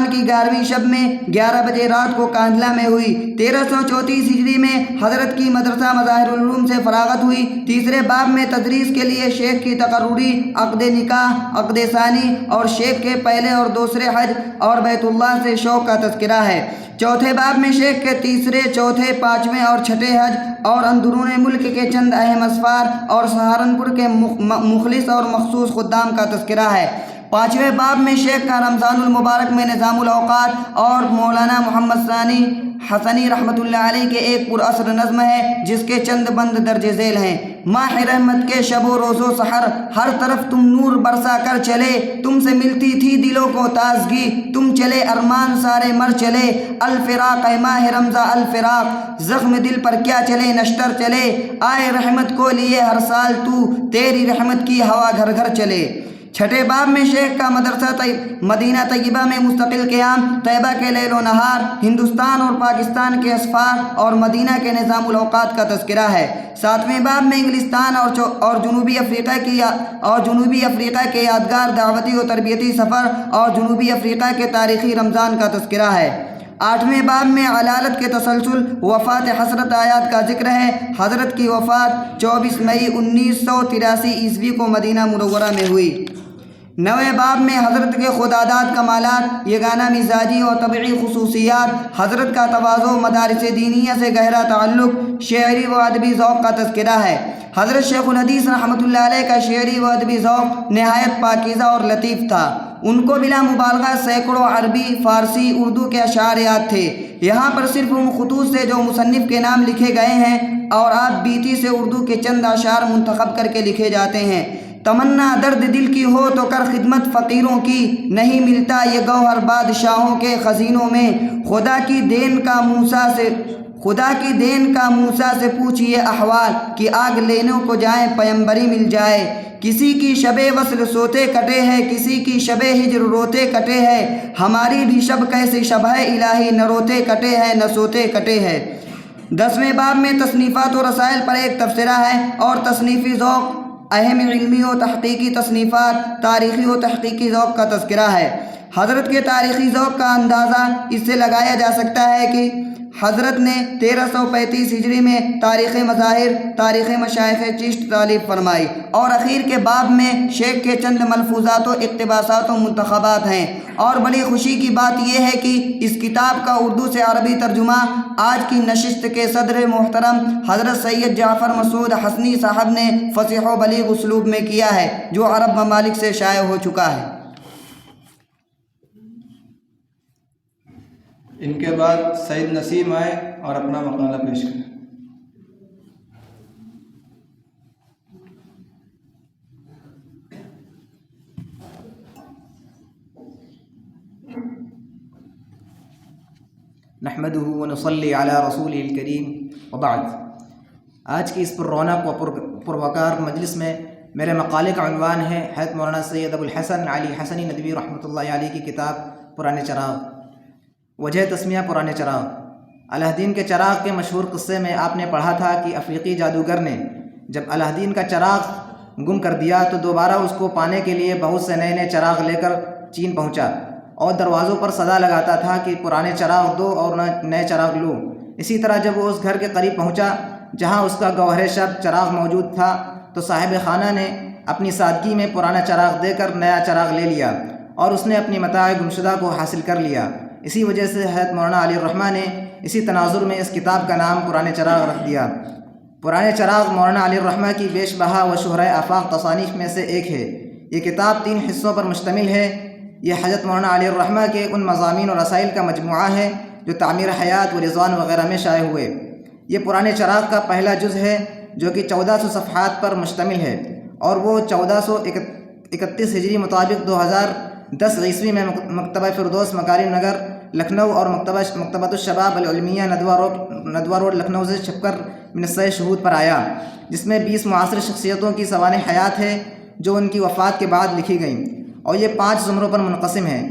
کی 11ویں شب میں 11 بجے رات کو کاندھلا میں ہوئی۔ 1334 ہجری میں حضرت کی مدرسہ مظاہر العلوم سے فراغت ہوئی۔ تیسرے باب میں تدریس کے لیے شیخ کی تقرری، عقد نکاح، عقد ثانی اور شیخ کے پہلے اور دوسرے حج اور بیت اللہ سے شوق کا تذکرہ ہے۔ چوتھے باب میں شیخ کے تیسرے، چوتھے، پانچویں اور چھٹے حج اور اندرون ملک کے چند اہم اسفار اور سہارنپور کے مخلص اور مخصوص خدام کا تذکرہ ہے۔ پانچویں باب میں شیخ کا رمضان المبارک میں نظام الاوقات اور مولانا محمد ثانی حسنی رحمۃ اللہ علیہ کے ایک پراثر نظم ہے جس کے چند بند درج ذیل ہیں۔ ماہ رحمت کے شب و روز و سحر، ہر طرف تم نور برسا کر چلے، تم سے ملتی تھی دلوں کو تازگی، تم چلے ارمان سارے مر چلے، الفراق اے ماہ رمضان الفراق، زخم دل پر کیا چلے نشتر چلے، آئے رحمت کو لیے ہر سال تو، تیری رحمت کی ہوا گھر گھر چلے۔ چھٹے باب میں شیخ کا مدرسہ مدینہ طیبہ میں مستقل قیام، طیبہ کے لیل و نہار، ہندوستان اور پاکستان کے اسفار اور مدینہ کے نظام الاوقات کا تذکرہ ہے۔ ساتویں باب میں انگلستان اور جنوبی افریقہ کے یادگار دعوتی و تربیتی سفر اور جنوبی افریقہ کے تاریخی رمضان کا تذکرہ ہے۔ آٹھویں باب میں علالت کے تسلسل، وفات حضرت آیات کا ذکر ہے۔ حضرت کی وفات 24 مئی 1983 عیسوی کو مدینہ منورہ میں ہوئی۔ نویں باب میں حضرت کے خداداد کمالات، یگانہ مزاجی اور طبعی خصوصیات، حضرت کا تواضع، مدارس دینیہ سے گہرا تعلق، شعری و ادبی ذوق کا تذکرہ ہے۔ حضرت شیخ الحدیث رحمۃ اللہ علیہ کا شعری و ادبی ذوق نہایت پاکیزہ اور لطیف تھا۔ ان کو بلا مبالغہ سینکڑوں عربی، فارسی، اردو کے اشعار یاد تھے۔ یہاں پر صرف ان خطوط سے جو مصنف کے نام لکھے گئے ہیں اور آپ بیتی سے اردو کے چند اشعار منتخب کر کے لکھے جاتے ہیں۔ تمنا درد دل کی ہو تو کر خدمت فقیروں کی، نہیں ملتا یہ گوہر بادشاہوں کے خزینوں میں، خدا کی دین کا موسیٰ سے پوچھئے احوال، کہ آگ لینے کو جائیں پیمبری مل جائے۔ کسی کی شب وصل سوتے کٹے ہے، کسی کی شب ہجر روتے کٹے ہے، ہماری بھی شب کیسی شب ہے الہی، نہ روتے کٹے ہے نہ سوتے کٹے ہے۔ 10ویں باب میں تصنیفات و رسائل پر ایک تبصرہ ہے اور تصنیفی ذوق، اہم علمی و تحقیقی تصنیفات، تاریخی و تحقیقی ذوق کا تذکرہ ہے۔ حضرت کے تاریخی ذوق کا اندازہ اس سے لگایا جا سکتا ہے کہ حضرت نے 1335 ہجری میں تاریخ مظاہر تاریخ مشائخ چشت تالیف فرمائی، اور اخیر کے باب میں شیخ کے چند ملفوظات و اقتباسات و منتخبات ہیں۔ اور بڑی خوشی کی بات یہ ہے کہ اس کتاب کا اردو سے عربی ترجمہ آج کی نشست کے صدر محترم حضرت سید جعفر مسعود حسنی صاحب نے فصیح و بلیغ اسلوب میں کیا ہے، جو عرب ممالک سے شائع ہو چکا ہے۔ ان کے بعد سید نسیم آئے اور اپنا مقالہ پیش کریں۔ نحمدہ ونصلی علی رسولہ الکریم وبعد۔ آج کی اس پر رونق و پروقار مجلس میں میرے مقالے کا عنوان ہے حضرت مولانا سید ابو الحسن علی حسنی ندوی رحمۃ اللہ علیہ کی کتاب پرانے چراغ۔ وجہ تسمیہ پرانے چراغ۔ الدین کے چراغ کے مشہور قصے میں آپ نے پڑھا تھا کہ افریقی جادوگر نے جب الدین کا چراغ گم کر دیا تو دوبارہ اس کو پانے کے لیے بہت سے نئے نئے چراغ لے کر چین پہنچا اور دروازوں پر صدا لگاتا تھا کہ پرانے چراغ دو اور نئے چراغ لو۔ اسی طرح جب وہ اس گھر کے قریب پہنچا جہاں اس کا گوہر شب چراغ موجود تھا تو صاحب خانہ نے اپنی سادگی میں پرانا چراغ دے کر نیا چراغ لے لیا اور اس نے اپنی متاع گمشدہ کو حاصل کر لیا۔ اسی وجہ سے حضرت مولانا علی الرحمٰ نے اسی تناظر میں اس کتاب کا نام پرانے چراغ رکھ دیا۔ پرانے چراغ مولانا علی الرحمٰ کی بیش بہا و شہرۂ آفاق تصانیف میں سے ایک ہے۔ یہ کتاب 3 حصوں پر مشتمل ہے۔ یہ حضرت مولانا علی الرحمٰ کے ان مضامین اور رسائل کا مجموعہ ہے جو تعمیر حیات و رضوان وغیرہ میں شائع ہوئے۔ یہ پرانے چراغ کا پہلا جز ہے جو کہ 1400 صفحات پر مشتمل ہے، اور وہ 1431 ہجری مطابق 2010 عیسوی میں مکتبہ فردوس مکارم نگر لکھنؤ اور مکتبۃ الشباب العلمیہ ندوہ روڈ لکھنؤ سے چھپ کر منصۂ شہود پر آیا، جس میں 20 معاصر شخصیتوں کی سوانح حیات ہے جو ان کی وفات کے بعد لکھی گئیں، اور یہ 5 زمروں پر منقسم ہے۔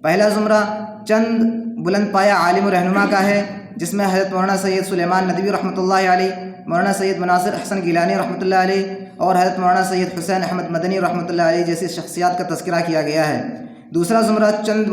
پہلا زمرہ چند بلند پایہ عالم و رہنما کا ہے، جس میں حضرت مولانا سید سلیمان ندوی رحمۃ اللہ علیہ، مولانا سید مناصر احسن گیلانی رحمۃ اللہ علیہ اور حضرت مولانا سید حسین احمد مدنی رحمۃ اللہ علیہ جیسی شخصیات کا تذکرہ کیا گیا ہے۔ دوسرا زمرہ چند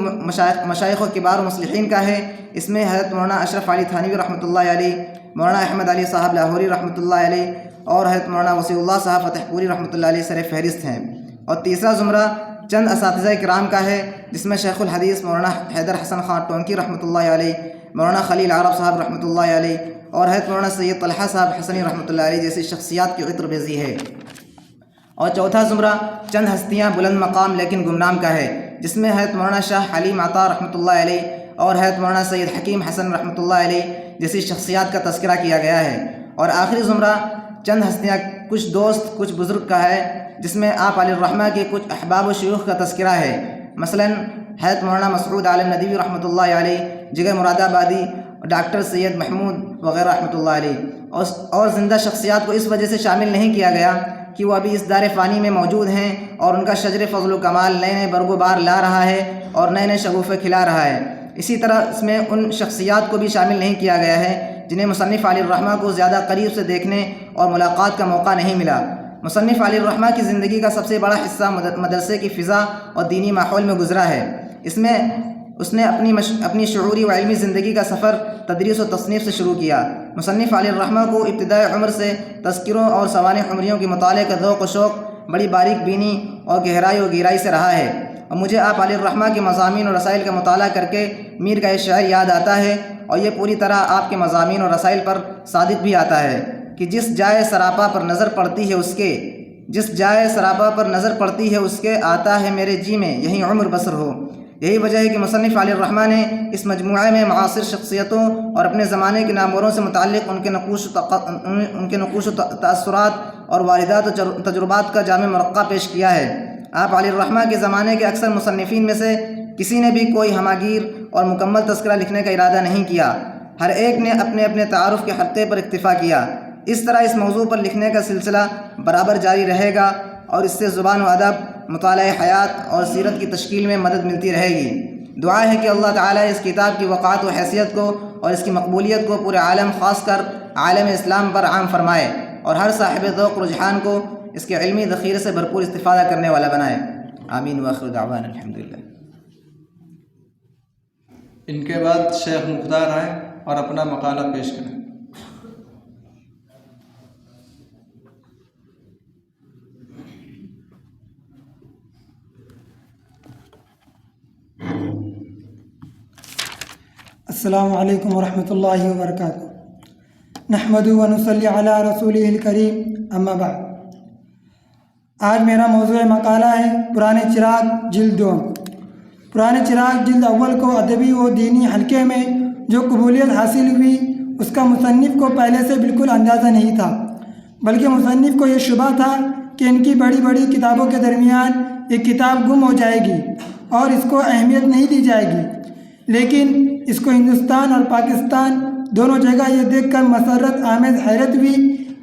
مشائخ و کبار و مصلحین کا ہے۔ اس میں حضرت مولانا اشرف علی تھانوی رحمۃ اللہ علیہ، مولانا احمد علی صاحب لاہوری رحمۃ اللہ علیہ اور حضرت مولانا وسیع اللہ صاحب فتح پوری رحمۃ اللہ علیہ سر فہرست ہیں۔ اور تیسرا زمرہ چند اساتذہ کرام کا ہے، جس میں شیخ الحدیث مولانا حیدر حسن خان ٹونکی رحمۃ اللہ علیہ، مولانا خلیل عرب صاحب رحمۃ اللہ علیہ اور حضرت مولانا سید طلحہ صاحب حسنی رحمۃ اللہ علیہ جیسی شخصیات کی عطر بیزی ہے۔ اور چوتھا زمرہ چند ہستیاں بلند مقام لیکن گمنام کا ہے، جس میں حضرت مولانا شاہ حلیم عطا رحمۃ اللہ علیہ اور حضرت مولانا سید حکیم حسن رحمۃ اللہ علیہ جیسی شخصیات کا تذکرہ کیا گیا ہے۔ اور آخری زمرہ چند ہستیاں کچھ دوست کچھ بزرگ کا ہے، جس میں آپ علی الرحمٰ کے کچھ احباب و شیوخ کا تذکرہ ہے، مثلاً حضرت مولانا مسعود عالم ندوی رحمۃ اللہ علیہ، جگر مراد آبادی، ڈاکٹر سید محمود وغیرہ رحمۃ اللہ علیہ۔ اور زندہ شخصیات کو اس وجہ سے شامل نہیں کیا گیا کہ وہ ابھی اس دار فانی میں موجود ہیں اور ان کا شجر فضل و کمال نئے نئے برگ و بار لا رہا ہے اور نئے نئے شگوفے کھلا رہا ہے۔ اسی طرح اس میں ان شخصیات کو بھی شامل نہیں کیا گیا ہے جنہیں مصنف علی الرحمٰ کو زیادہ قریب سے دیکھنے اور ملاقات کا موقع نہیں ملا۔ مصنف علی الرحمٰ کی زندگی کا سب سے بڑا حصہ مدرسے کی فضا اور دینی ماحول میں گزرا ہے۔ اس میں اس نے اپنی شعوری و علمی زندگی کا سفر تدریس و تصنیف سے شروع کیا۔ مصنف علی الرحمٰ کو ابتدائی عمر سے تذکروں اور سوانح عمریوں کے مطالعے کا ذوق و شوق بڑی باریک بینی اور گہرائی و گہرائی سے رہا ہے، اور مجھے آپ علی الرحمٰ کے مضامین اور رسائل کا مطالعہ کر کے میر کا یہ شعر یاد آتا ہے، اور یہ پوری طرح آپ کے مضامین اور رسائل پر صادق بھی آتا ہے کہ جس جائے سراپا پر نظر پڑتی ہے اس کے آتا ہے میرے جی میں یہی عمر بسر ہو۔ یہی وجہ ہے کہ مصنف علی الرحمٰ نے اس مجموعے میں معاصر شخصیتوں اور اپنے زمانے کے ناموروں سے متعلق ان کے نقوش و تأثرات اور واردات و تجربات کا جامع مرقع پیش کیا ہے۔ آپ علی الرحمٰ کے زمانے کے اکثر مصنفین میں سے کسی نے بھی کوئی ہماگیر اور مکمل تذکرہ لکھنے کا ارادہ نہیں کیا، ہر ایک نے اپنے اپنے تعارف کے حلقے پر اکتفا کیا۔ اس طرح اس موضوع پر لکھنے کا سلسلہ برابر جاری رہے گا اور اس سے زبان و ادب، مطالعہ حیات اور سیرت کی تشکیل میں مدد ملتی رہے گی۔ دعا ہے کہ اللہ تعالیٰ اس کتاب کی وقعت و حیثیت کو اور اس کی مقبولیت کو پورے عالم خاص کر عالم اسلام پر عام فرمائے، اور ہر صاحب ذوق رجحان کو اس کے علمی ذخیرے سے بھرپور استفادہ کرنے والا بنائے۔ آمین وآخر دعوانا الحمدللہ۔ ان کے بعد شیخ مختار آئے اور اپنا مقالہ پیش کریں۔ السلام علیکم ورحمۃ اللہ وبرکاتہ۔ نحمدہ و نصلی علی رسولہ الکریم، اما بعد۔ آج میرا موضوع مقالہ ہے پرانے چراغ جلد دوم۔ پرانے چراغ جلد اول کو ادبی و دینی حلقے میں جو قبولیت حاصل ہوئی اس کا مصنف کو پہلے سے بالکل اندازہ نہیں تھا، بلکہ مصنف کو یہ شبہ تھا کہ ان کی بڑی بڑی کتابوں کے درمیان ایک کتاب گم ہو جائے گی اور اس کو اہمیت نہیں دی جائے گی، لیکن اس کو ہندوستان اور پاکستان دونوں جگہ یہ دیکھ کر مسرت آمیز حیرت ہوئی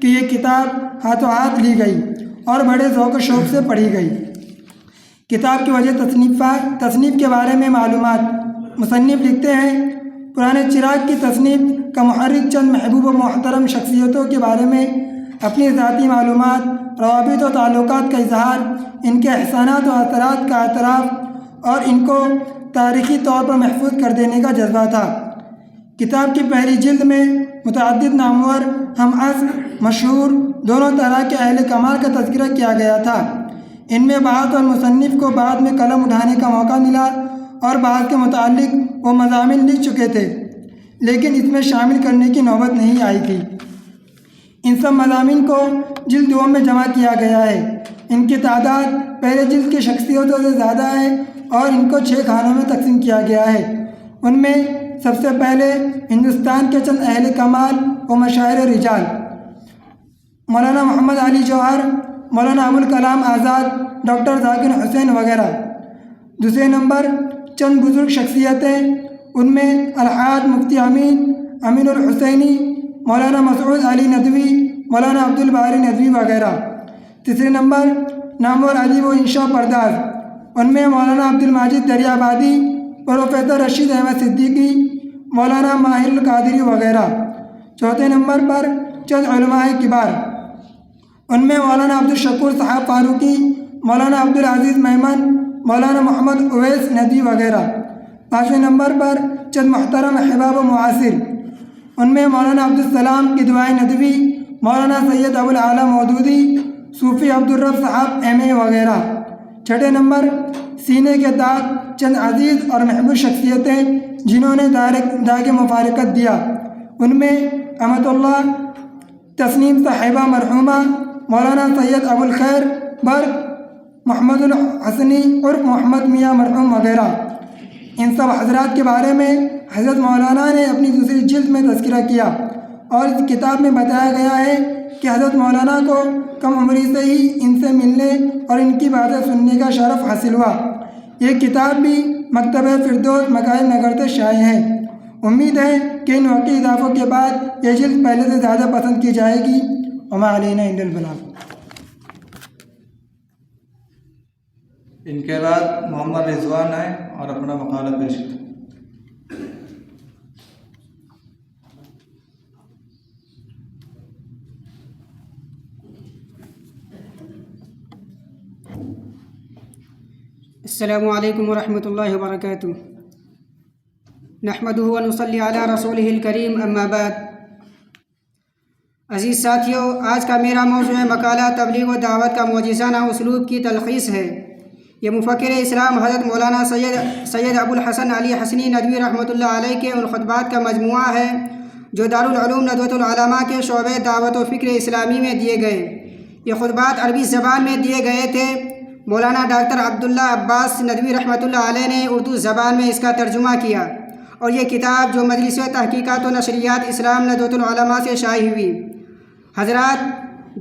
کہ یہ کتاب ہاتھوں ہاتھ لی گئی اور بڑے ذوق و شوق سے پڑھی گئی۔ کتاب کی وجہ تصنیف کے بارے میں معلومات۔ مصنف لکھتے ہیں، پرانے چراغ کی تصنیف کا محرک چند محبوب و محترم شخصیتوں کے بارے میں اپنی ذاتی معلومات، روابط و تعلقات کا اظہار، ان کے احسانات و اثرات کا اعتراف اور ان کو تاریخی طور پر محفوظ کر دینے کا جذبہ تھا۔ کتاب کی پہلی جلد میں متعدد نامور، ہم عصر، مشہور دونوں طرح کے اہل کمال کا تذکرہ کیا گیا تھا۔ ان میں بعض اور مصنف کو بعد میں قلم اٹھانے کا موقع ملا اور بعض کے متعلق وہ مضامین لکھ چکے تھے، لیکن اس میں شامل کرنے کی نوبت نہیں آئی تھی۔ ان سب مضامین کو جلد دوم میں جمع کیا گیا ہے۔ ان کی تعداد پہلے جلد کی شخصیتوں سے زیادہ ہے اور ان کو 6 خانوں میں تقسیم کیا گیا ہے۔ ان میں سب سے پہلے ہندوستان کے چند اہل کمال و مشاہیر رجال، مولانا محمد علی جوہر، مولانا ابوالکلام آزاد، ڈاکٹر ذاکر حسین وغیرہ۔ دوسرے نمبر چند بزرگ شخصیتیں، ان میں الحاج مفتی امین الحسینی، مولانا مسعود علی ندوی، مولانا عبدالباری ندوی وغیرہ۔ تیسرے نمبر نامور ادیب و انشاء پرداز، ان میں مولانا عبدالماجد دریابادی، پروفیسر رشید احمد صدیقی، مولانا ماہر القادری وغیرہ۔ چوتھے نمبر پر چند علماء کبار، ان میں مولانا عبدالشکور صاحب فاروقی، مولانا عبدالعزیز میمن، مولانا محمد اویس ندوی وغیرہ۔ پانچویں نمبر پر چند محترم احباب و معاصر، ان میں مولانا عبدالسلام کدوائے ندوی، مولانا سید ابوالعالی مودودی، صوفی عبدالرب صاحب ایم اے وغیرہ۔ چھٹے نمبر سینے کے داغ، چند عزیز اور محبوب شخصیتیں جنہوں نے داغ مفارقت دیا، ان میں امت اللہ تسنیم صاحبہ مرحومہ، مولانا سید ابوالخیر برق، محمد الحسنی عرف محمد میاں مرحوم وغیرہ۔ ان سب حضرات کے بارے میں حضرت مولانا نے اپنی دوسری جلد میں تذکرہ کیا اور اس کتاب میں بتایا گیا ہے کہ حضرت مولانا کو کم عمری سے ہی ان سے ملنے اور ان کی باتیں سننے کا شرف حاصل ہوا۔ یہ کتاب بھی مکتبہ فردوس مکارم نگر سے شائع ہے۔ امید ہے کہ ان وقتی اضافوں کے بعد یہ جلد پہلے سے زیادہ پسند کی جائے گی۔ وما علینا الا البلاغ۔ ان کے بعد محمد رضوان آئے اور اپنا مقالہ پیش کریں۔ السلام علیکم ورحمۃ اللہ وبرکاتہ۔ نحمدہ و نصلی علی رسولہ الکریم، اما بعد۔ عزیز ساتھیوں، آج کا میرا موضوع مقالہ تبلیغ و دعوت کا معجزانہ اسلوب کی تلخیص ہے۔ یہ مفکر اسلام حضرت مولانا سید ابوالحسن علی حسنی ندوی رحمۃ اللہ علیہ کے ان خطبات کا مجموعہ ہے جو دارالعلوم ندوۃ العلماء کے شعبہ دعوت و فکر اسلامی میں دیے گئے۔ یہ خطبات عربی زبان میں دیے گئے تھے۔ مولانا ڈاکٹر عبداللہ عباس ندوی رحمۃ اللہ علیہ نے اردو زبان میں اس کا ترجمہ کیا، اور یہ کتاب جو مجلس تحقیقات و نشریات اسلام ندوۃ العلماء سے شائع ہوئی۔ حضرات،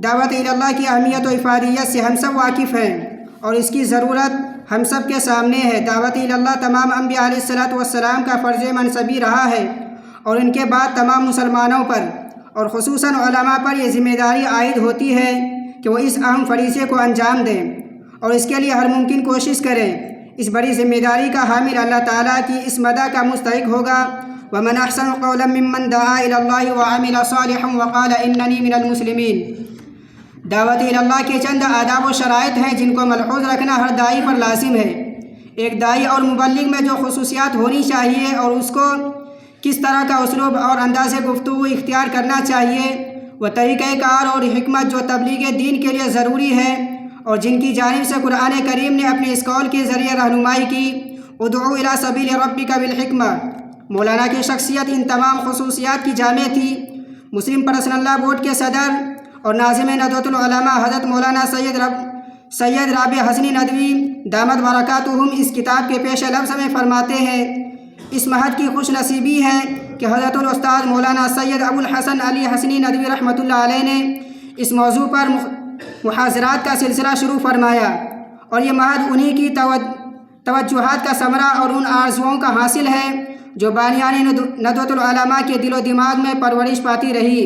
دعوت اللہ کی اہمیت و افادیت سے ہم سب واقف ہیں اور اس کی ضرورت ہم سب کے سامنے ہے۔ دعوت اللہ تمام انبیاء علیہ الصلوۃ والسلام کا فرض منصبی رہا ہے، اور ان کے بعد تمام مسلمانوں پر اور خصوصاً علماء پر یہ ذمہ داری عائد ہوتی ہے کہ وہ اس اہم فریضے کو انجام دیں اور اس کے لیے ہر ممکن کوشش کریں۔ اس بڑی ذمہ داری کا حامل اللہ تعالیٰ کی اس مدح کا مستحق ہوگا، وَمَنْ أَحْسَنُ قَوْلًا مِّمَّنْ دَعَا إِلَى اللَّهِ وَعَمِلَ صَالِحًا وَقَالَ إِنَّنِي مِنَ الْمُسْلِمِينَ۔ دعوت اللہ کے چند آداب و شرائط ہیں جن کو ملحوظ رکھنا ہر داعی پر لازم ہے۔ ایک داعی اور مبلغ میں جو خصوصیات ہونی چاہیے اور اس کو کس طرح کا اسلوب اور انداز گفتگو اختیار کرنا چاہیے، وہ طریقہ کار اور حکمت جو تبلیغ دین کے لیے ضروری ہے اور جن کی جانب سے قرآن کریم نے اپنے اس قول کے ذریعے رہنمائی کی، ادعو الی سبیل ربک بالحکمہ۔ مولانا کی شخصیت ان تمام خصوصیات کی جامع تھی۔ مسلم پرسنل لا بورڈ کے صدر اور ناظم ندوۃ العلماء حضرت مولانا سید رابع حسنی ندوی دامت برکاتہم اس کتاب کے پیش لفظ میں فرماتے ہیں، اس مہد کی خوش نصیبی ہے کہ حضرت الاستاذ مولانا سید ابو الحسن علی حسنی ندوی رحمۃ اللہ علیہ نے اس موضوع پر محاضرات کا سلسلہ شروع فرمایا، اور یہ مہد انہی کی توجہات کا ثمرہ اور ان آرزوؤں کا حاصل ہے جو بانیان ندوۃ العلماء کے دل و دماغ میں پرورش پاتی رہی۔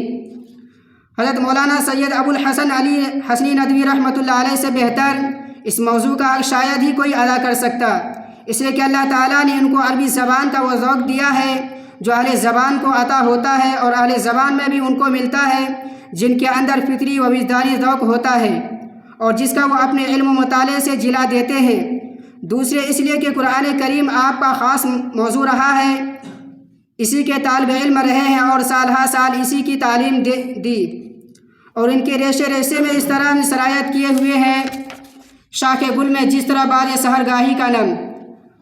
حضرت مولانا سید ابو الحسن علی حسنی ندوی رحمۃ اللہ علیہ سے بہتر اس موضوع کا حق شاید ہی کوئی ادا کر سکتا، اس لیے کہ اللہ تعالیٰ نے ان کو عربی زبان کا وہ ذوق دیا ہے جو اہل زبان کو عطا ہوتا ہے، اور اہل زبان میں بھی ان کو ملتا ہے جن کے اندر فطری و وجدانی ذوق ہوتا ہے اور جس کا وہ اپنے علم و مطالعے سے جلا دیتے ہیں۔ دوسرے اس لیے کہ قرآن کریم آپ کا خاص موضوع رہا ہے، اسی کے طالب علم رہے ہیں اور سال ہا سال اسی کی تعلیم دی، اور ان کے ریشے ریشے میں اس طرح سرایت کیے ہوئے ہیں شاخ گل میں جس طرح باد سحرگاہی کا نم۔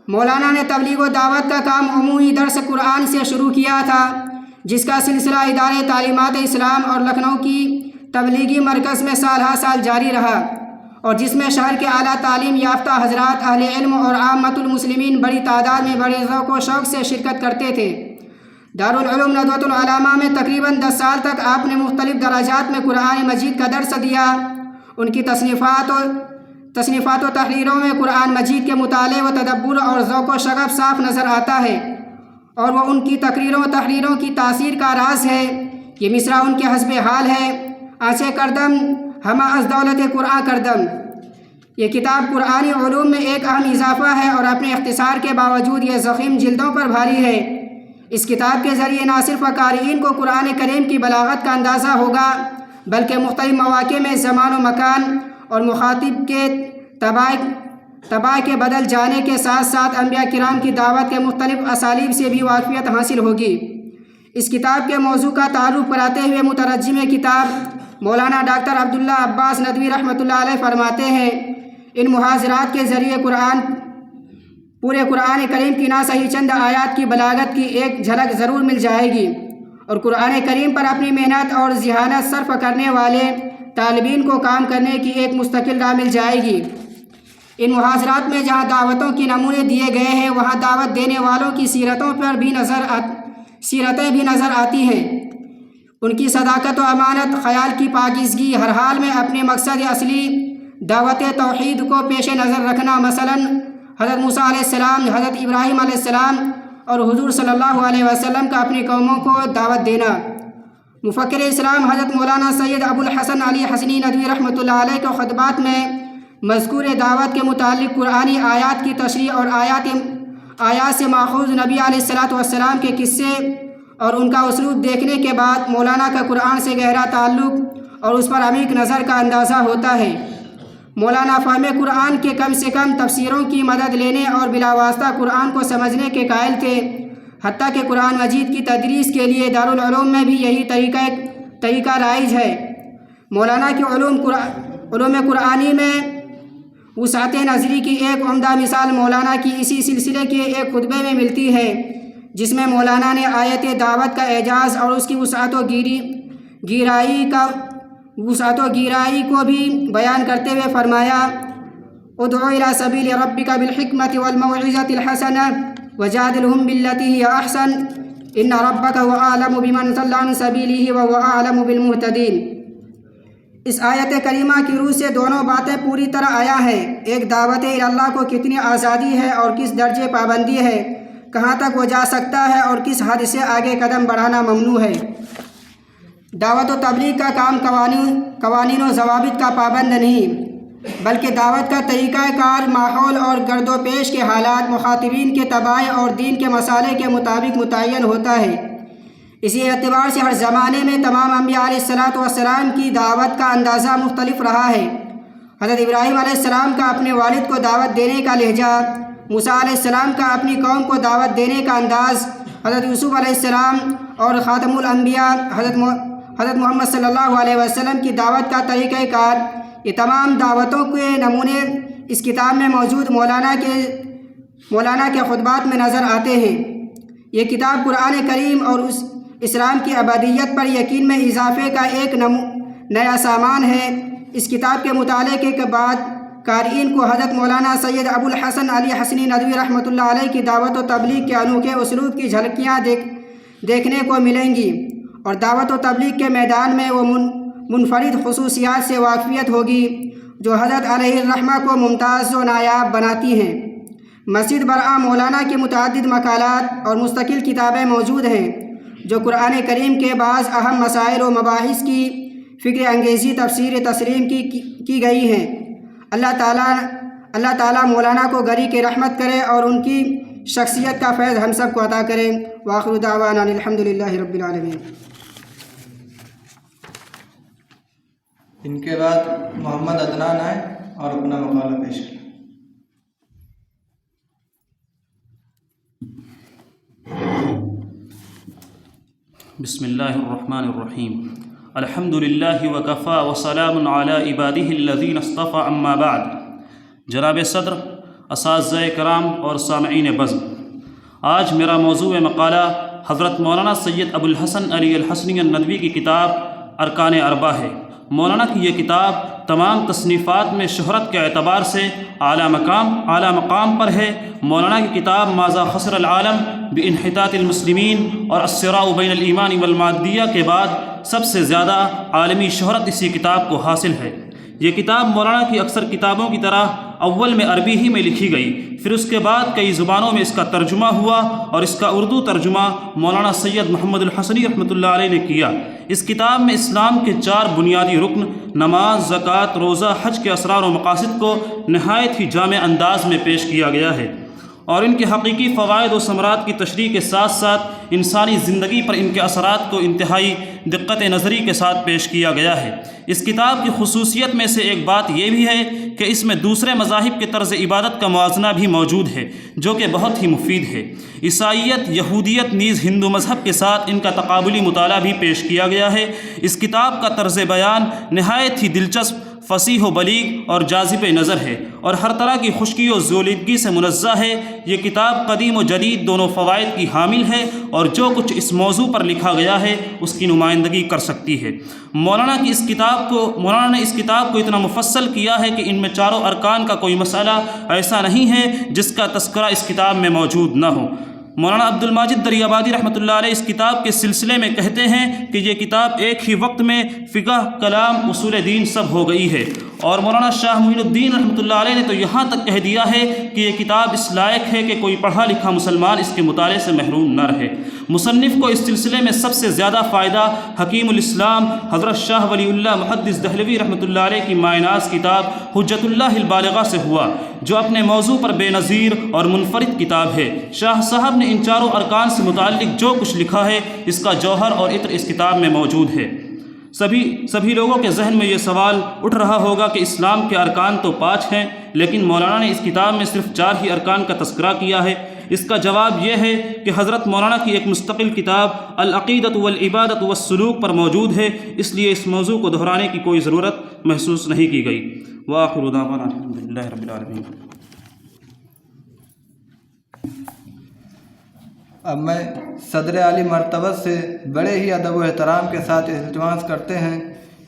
مولانا نے تبلیغ و دعوت کا کام عمومی درس قرآن سے شروع کیا تھا، جس کا سلسلہ ادارے تعلیمات اسلام اور لکھنؤ کی تبلیغی مرکز میں سال ہا سال جاری رہا، اور جس میں شہر کے اعلیٰ تعلیم یافتہ حضرات، اہل علم اور عامت المسلمین بڑی تعداد میں بڑے ذوق و شوق سے شرکت کرتے تھے۔ دارالعلوم ندوۃ العلماء میں تقریباً 10 سال تک آپ نے مختلف دراجات میں قرآن مجید کا درس دیا۔ ان کی تصنیفات و تحریروں میں قرآن مجید کے مطالعے و تدبر اور ذوق و شغف صاف نظر آتا ہے، اور وہ ان کی تقریروں و تحریروں کی تاثیر کا راز ہے۔ یہ مصرع ان کے حسب حال ہے، آنچے کردم ہمہ از دولت قرآن کردم۔ یہ کتاب قرآنی علوم میں ایک اہم اضافہ ہے اور اپنے اختصار کے باوجود یہ ضخیم جلدوں پر بھاری ہے۔ اس کتاب کے ذریعے نہ صرف قارئین کو قرآن کریم کی بلاغت کا اندازہ ہوگا، بلکہ مختلف مواقع میں زمان و مکان اور مخاطب کے طباع کے بدل جانے کے ساتھ ساتھ انبیاء کرام کی دعوت کے مختلف اسالیب سے بھی واقفیت حاصل ہوگی۔ اس کتاب کے موضوع کا تعارف کراتے ہوئے مترجم کتاب مولانا ڈاکٹر عبداللہ عباس ندوی رحمۃ اللہ علیہ فرماتے ہیں، ان محاضرات کے ذریعے پورے قرآن کریم کی نہ صحیح چند آیات کی بلاغت کی ایک جھلک ضرور مل جائے گی، اور قرآن کریم پر اپنی محنت اور ذہانت صرف کرنے والے طالبین کو کام کرنے کی ایک مستقل راہ مل جائے گی۔ ان محاضرات میں جہاں دعوتوں کے نمونے دیے گئے ہیں، وہاں دعوت دینے والوں کی سیرتیں بھی نظر آتی ہیں۔ ان کی صداقت و امانت، خیال کی پاکیزگی، ہر حال میں اپنے مقصد اصلی دعوت توحید کو پیش نظر رکھنا، مثلاً حضرت موسیٰ علیہ السلام، حضرت ابراہیم علیہ السلام اور حضور صلی اللہ علیہ وسلم کا اپنی قوموں کو دعوت دینا۔ مفکر اسلام حضرت مولانا سید ابو الحسن علی حسنی ندوی رحمۃ اللہ علیہ کے خطبات میں مذکور دعوت کے متعلق قرآنی آیات کی تشریح اور آیات سے ماخوذ نبی علیہ الصلاۃ والسلام کے قصے اور ان کا اسلوب دیکھنے کے بعد مولانا کا قرآن سے گہرا تعلق اور اس پر عمیق نظر کا اندازہ ہوتا ہے۔ مولانا فہم قرآن کے کم سے کم تفسیروں کی مدد لینے اور بلا واسطہ قرآن کو سمجھنے کے قائل تھے، حتیٰ کہ قرآن مجید کی تدریس کے لیے دارالعلوم میں بھی یہی طریقہ رائج ہے۔ مولانا کی علوم قرآنی میں وسعت نظری کی ایک عمدہ مثال مولانا کی اسی سلسلے کے ایک خطبے میں ملتی ہے، جس میں مولانا نے آیت دعوت کا اعجاز اور اس کی وسعت و گیرائی کو بھی بیان کرتے ہوئے فرمایا، ادعو الی سبیل ربک بالحکمۃ والموعظۃ الحسنہ وجادلہم باللتی ہی احسن ان ربک هو اعلم بمن ضل عن سبیلہ وهو اعلم بالمہتدین۔ اس آیت کریمہ کی روح سے دونوں باتیں پوری طرح آیا ہے۔ ایک دعوت اللہ کو کتنی آزادی ہے اور کس درجے پابندی ہے، کہاں تک وہ جا سکتا ہے اور کس حد سے آگے قدم بڑھانا ممنوع ہے۔ دعوت و تبلیغ کا کام قوانین و ضوابط کا پابند نہیں، بلکہ دعوت کا طریقہ کار ماحول اور گرد و پیش کے حالات، مخاطبین کے طباع اور دین کے مسالے کے مطابق متعین ہوتا ہے۔ اسی اعتبار سے ہر زمانے میں تمام انبیاء علیہ الصلاۃ والسلام کی دعوت کا اندازہ مختلف رہا ہے۔ حضرت ابراہیم علیہ السلام کا اپنے والد کو دعوت دینے کا لہجہ، موسیٰ علیہ السلام کا اپنی قوم کو دعوت دینے کا انداز، حضرت یوسف علیہ السلام اور خاتم الانبیاء حضرت محمد صلی اللہ علیہ وسلم کی دعوت کا طریقہ کار، یہ تمام دعوتوں کے نمونے اس کتاب میں موجود مولانا کے خطبات میں نظر آتے ہیں۔ یہ کتاب قرآن کریم اور اسلام کی ابدیت پر یقین میں اضافے کا ایک نیا سامان ہے۔ اس کتاب کے مطالعے کے بعد قارئین کو حضرت مولانا سید ابو الحسن علی حسنی ندوی رحمۃ اللہ علیہ کی دعوت و تبلیغ کے انوکھے اسلوب کی جھلکیاں دیکھنے کو ملیں گی، اور دعوت و تبلیغ کے میدان میں وہ منفرد خصوصیات سے واقفیت ہوگی جو حضرت علیہ الرحمہ کو ممتاز و نایاب بناتی ہیں۔ مزید برآں مولانا کی متعدد مقالات اور مستقل کتابیں موجود ہیں جو قرآن کریم کے بعض اہم مسائل و مباحث کی فکر انگیزی تفسیر تسلیم کی گئی ہیں۔ اللہ تعالیٰ مولانا کو گری کے رحمت کرے اور ان کی شخصیت کا فیض ہم سب کو عطا کرے۔ وآخر دعوانا الحمدللہ رب العالمین۔ ان کے بعد محمد عدنان آئے اور اپنا مقالہ پیش کریں۔ بسم اللہ الرحمن الرحیم۔ الحمد للہ وکفا وسلام علی عبادہ الذین اصطفى، اما بعد۔ جناب صدر، اساتذہ کرام اور سامعین بزم، آج میرا موضوع مقالہ حضرت مولانا سید ابو الحسن علی الحسنی الندوی کی کتاب ارکان اربع ہے۔ مولانا کی یہ کتاب تمام تصنیفات میں شہرت کے اعتبار سے اعلیٰ مقام پر ہے۔ مولانا کی کتاب ماذا خسر العالم بانحطاط المسلمین اور الصراع بین الایمان والمادیہ کے بعد سب سے زیادہ عالمی شہرت اسی کتاب کو حاصل ہے۔ یہ کتاب مولانا کی اکثر کتابوں کی طرح اول میں عربی ہی میں لکھی گئی، پھر اس کے بعد کئی زبانوں میں اس کا ترجمہ ہوا اور اس کا اردو ترجمہ مولانا سید محمد الحسنی رحمۃ اللہ علیہ نے کیا۔ اس کتاب میں اسلام کے 4 بنیادی رکن نماز، زکوٰۃ، روزہ، حج کے اسرار و مقاصد کو نہایت ہی جامع انداز میں پیش کیا گیا ہے اور ان کے حقیقی فوائد و ثمرات کی تشریح کے ساتھ ساتھ انسانی زندگی پر ان کے اثرات کو انتہائی دقت نظری کے ساتھ پیش کیا گیا ہے۔ اس کتاب کی خصوصیت میں سے ایک بات یہ بھی ہے کہ اس میں دوسرے مذاہب کے طرز عبادت کا موازنہ بھی موجود ہے جو کہ بہت ہی مفید ہے۔ عیسائیت، یہودیت نیز ہندو مذہب کے ساتھ ان کا تقابلی مطالعہ بھی پیش کیا گیا ہے۔ اس کتاب کا طرز بیان نہایت ہی دلچسپ، فصیح و بلیغ اور جاذب نظر ہے اور ہر طرح کی خشکی و زولیدگی سے منزہ ہے۔ یہ کتاب قدیم و جدید دونوں فوائد کی حامل ہے اور جو کچھ اس موضوع پر لکھا گیا ہے اس کی نمائندگی کر سکتی ہے۔ مولانا نے اس کتاب کو اتنا مفصل کیا ہے کہ ان میں 4 ارکان کا کوئی مسئلہ ایسا نہیں ہے جس کا تذکرہ اس کتاب میں موجود نہ ہو۔ مولانا عبد الماجد دریابادی رحمۃ اللہ علیہ اس کتاب کے سلسلے میں کہتے ہیں کہ یہ کتاب ایک ہی وقت میں فقہ، کلام، اصول دین سب ہو گئی ہے، اور مولانا شاہ معین الدین رحمۃ اللہ علیہ نے تو یہاں تک کہہ دیا ہے کہ یہ کتاب اس لائق ہے کہ کوئی پڑھا لکھا مسلمان اس کے مطالعے سے محروم نہ رہے۔ مصنف کو اس سلسلے میں سب سے زیادہ فائدہ حکیم الاسلام حضرت شاہ ولی اللہ محدث دہلوی رحمۃ اللہ علیہ کی مائناز کتاب حجت اللہ البالغہ سے ہوا، جو اپنے موضوع پر بے نظیر اور منفرد کتاب ہے۔ شاہ صاحب نے ان 4 ارکان سے متعلق جو کچھ لکھا ہے اس کا جوہر اور عطر اس کتاب میں موجود ہے۔ سبھی لوگوں کے ذہن میں یہ سوال اٹھ رہا ہوگا کہ اسلام کے ارکان تو 5 ہیں، لیکن مولانا نے اس کتاب میں صرف 4 ہی ارکان کا تذکرہ کیا ہے۔ اس کا جواب یہ ہے کہ حضرت مولانا کی ایک مستقل کتاب العقیدۃ والعبادۃ والسلوک پر موجود ہے، اس لیے اس موضوع کو دہرانے کی کوئی ضرورت محسوس نہیں کی گئی۔ وآخر دعوانا الحمدللہ رب العالمین۔ اب میں صدر عالی مرتبہ سے بڑے ہی ادب و احترام کے ساتھ التماس کرتے ہیں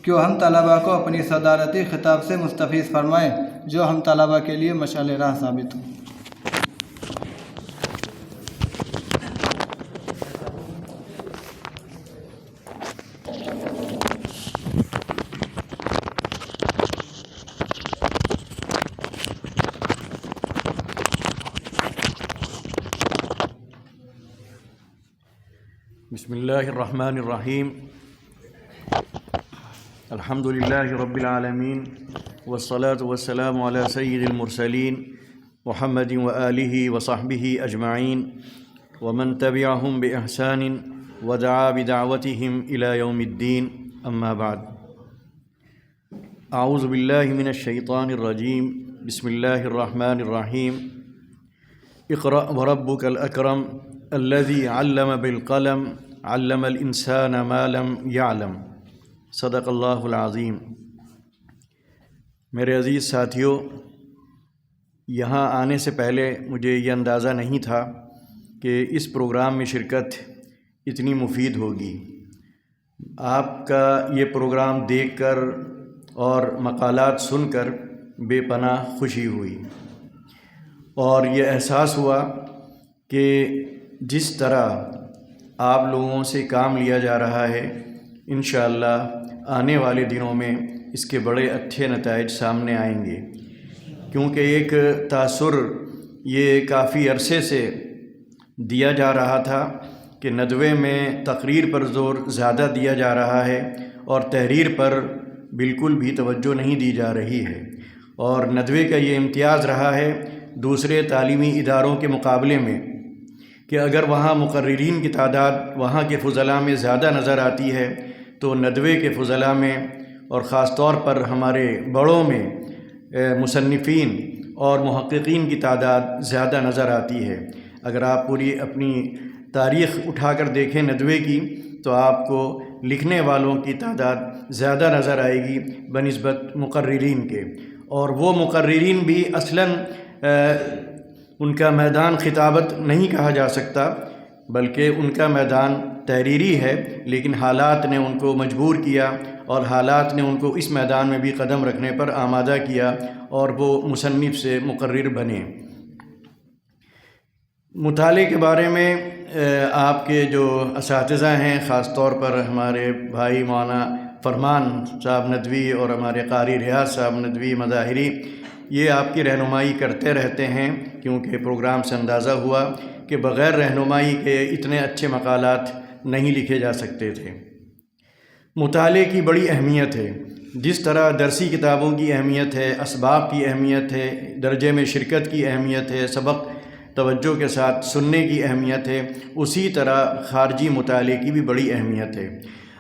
کہ وہ ہم طلباء کو اپنی صدارتی خطاب سے مستفیض فرمائیں جو ہم طلباء کے لیے مشعل راہ ثابت ہوں۔ بسم اللہ الرحمن الرحیم۔ الحمد للہ رب العالمین والصلاة والسلام علی سید المرسلین محمد وآلہ وصحبہ اجمعین ومن تبعہم بإحسان ودعا بدعوتہم الی یوم الدین، اما بعد۔ اعوذ باللہ من الشیطان الرجیم، بسم اللہ الرحمن الرحیم۔ اقرأ وربک الاکرم الذي علم بالقلم علم الإنسان ما لم يعلم صدق اللہ العظیم۔ میرے عزیز ساتھیوں، یہاں آنے سے پہلے مجھے یہ اندازہ نہیں تھا کہ اس پروگرام میں شرکت اتنی مفید ہوگی۔ آپ کا یہ پروگرام دیکھ کر اور مقالات سن کر بے پناہ خوشی ہوئی، اور یہ احساس ہوا کہ جس طرح آپ لوگوں سے کام لیا جا رہا ہے، انشاءاللہ آنے والے دنوں میں اس کے بڑے اچھے نتائج سامنے آئیں گے، کیونکہ ایک تاثر یہ کافی عرصے سے دیا جا رہا تھا کہ ندوے میں تقریر پر زور زیادہ دیا جا رہا ہے اور تحریر پر بالکل بھی توجہ نہیں دی جا رہی ہے، اور ندوے کا یہ امتیاز رہا ہے دوسرے تعلیمی اداروں کے مقابلے میں کہ اگر وہاں مقررین کی تعداد وہاں کے فضلاء میں زیادہ نظر آتی ہے تو ندوے کے فضلاء میں اور خاص طور پر ہمارے بڑوں میں مصنفین اور محققین کی تعداد زیادہ نظر آتی ہے۔ اگر آپ پوری اپنی تاریخ اٹھا کر دیکھیں ندوے کی تو آپ کو لکھنے والوں کی تعداد زیادہ نظر آئے گی بنسبت مقررین کے، اور وہ مقررین بھی اصلاً ان کا میدان خطابت نہیں کہا جا سکتا، بلکہ ان کا میدان تحریری ہے، لیکن حالات نے ان کو مجبور کیا اور حالات نے ان کو اس میدان میں بھی قدم رکھنے پر آمادہ کیا اور وہ مصنف سے مقرر بنے۔ مطالعے کے بارے میں آپ کے جو اساتذہ ہیں، خاص طور پر ہمارے بھائی مولانا فرمان صاحب ندوی اور ہمارے قاری ریاض صاحب ندوی مظاہری، یہ آپ کی رہنمائی کرتے رہتے ہیں، کیونکہ پروگرام سے اندازہ ہوا کہ بغیر رہنمائی کے اتنے اچھے مقالات نہیں لکھے جا سکتے تھے۔ مطالعے کی بڑی اہمیت ہے، جس طرح درسی کتابوں کی اہمیت ہے، اسباق کی اہمیت ہے، درجے میں شرکت کی اہمیت ہے، سبق توجہ کے ساتھ سننے کی اہمیت ہے، اسی طرح خارجی مطالعے کی بھی بڑی اہمیت ہے۔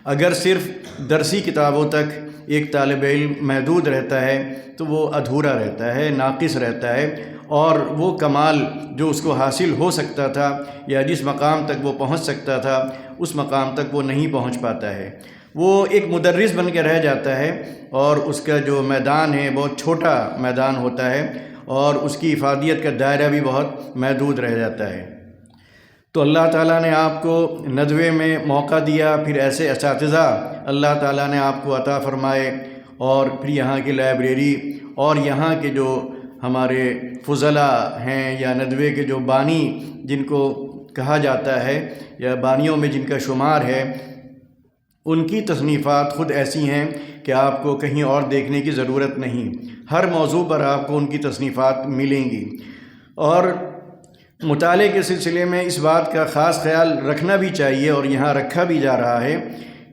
اگر صرف درسی کتابوں تک ایک طالب علم محدود رہتا ہے تو وہ ادھورا رہتا ہے، ناقص رہتا ہے، اور وہ کمال جو اس کو حاصل ہو سکتا تھا یا جس مقام تک وہ پہنچ سکتا تھا اس مقام تک وہ نہیں پہنچ پاتا ہے۔ وہ ایک مدرس بن کے رہ جاتا ہے اور اس کا جو میدان ہے بہت چھوٹا میدان ہوتا ہے اور اس کی افادیت کا دائرہ بھی بہت محدود رہ جاتا ہے۔ تو اللہ تعالیٰ نے آپ کو ندوے میں موقع دیا، پھر ایسے اساتذہ اللہ تعالیٰ نے آپ کو عطا فرمائے، اور پھر یہاں کی لائبریری اور یہاں کے جو ہمارے فضلاء ہیں یا ندوے کے جو بانی جن کو کہا جاتا ہے یا بانیوں میں جن کا شمار ہے، ان کی تصنیفات خود ایسی ہیں کہ آپ کو کہیں اور دیکھنے کی ضرورت نہیں، ہر موضوع پر آپ کو ان کی تصنیفات ملیں گی۔ اور مطالعے کے سلسلے میں اس بات کا خاص خیال رکھنا بھی چاہیے، اور یہاں رکھا بھی جا رہا ہے،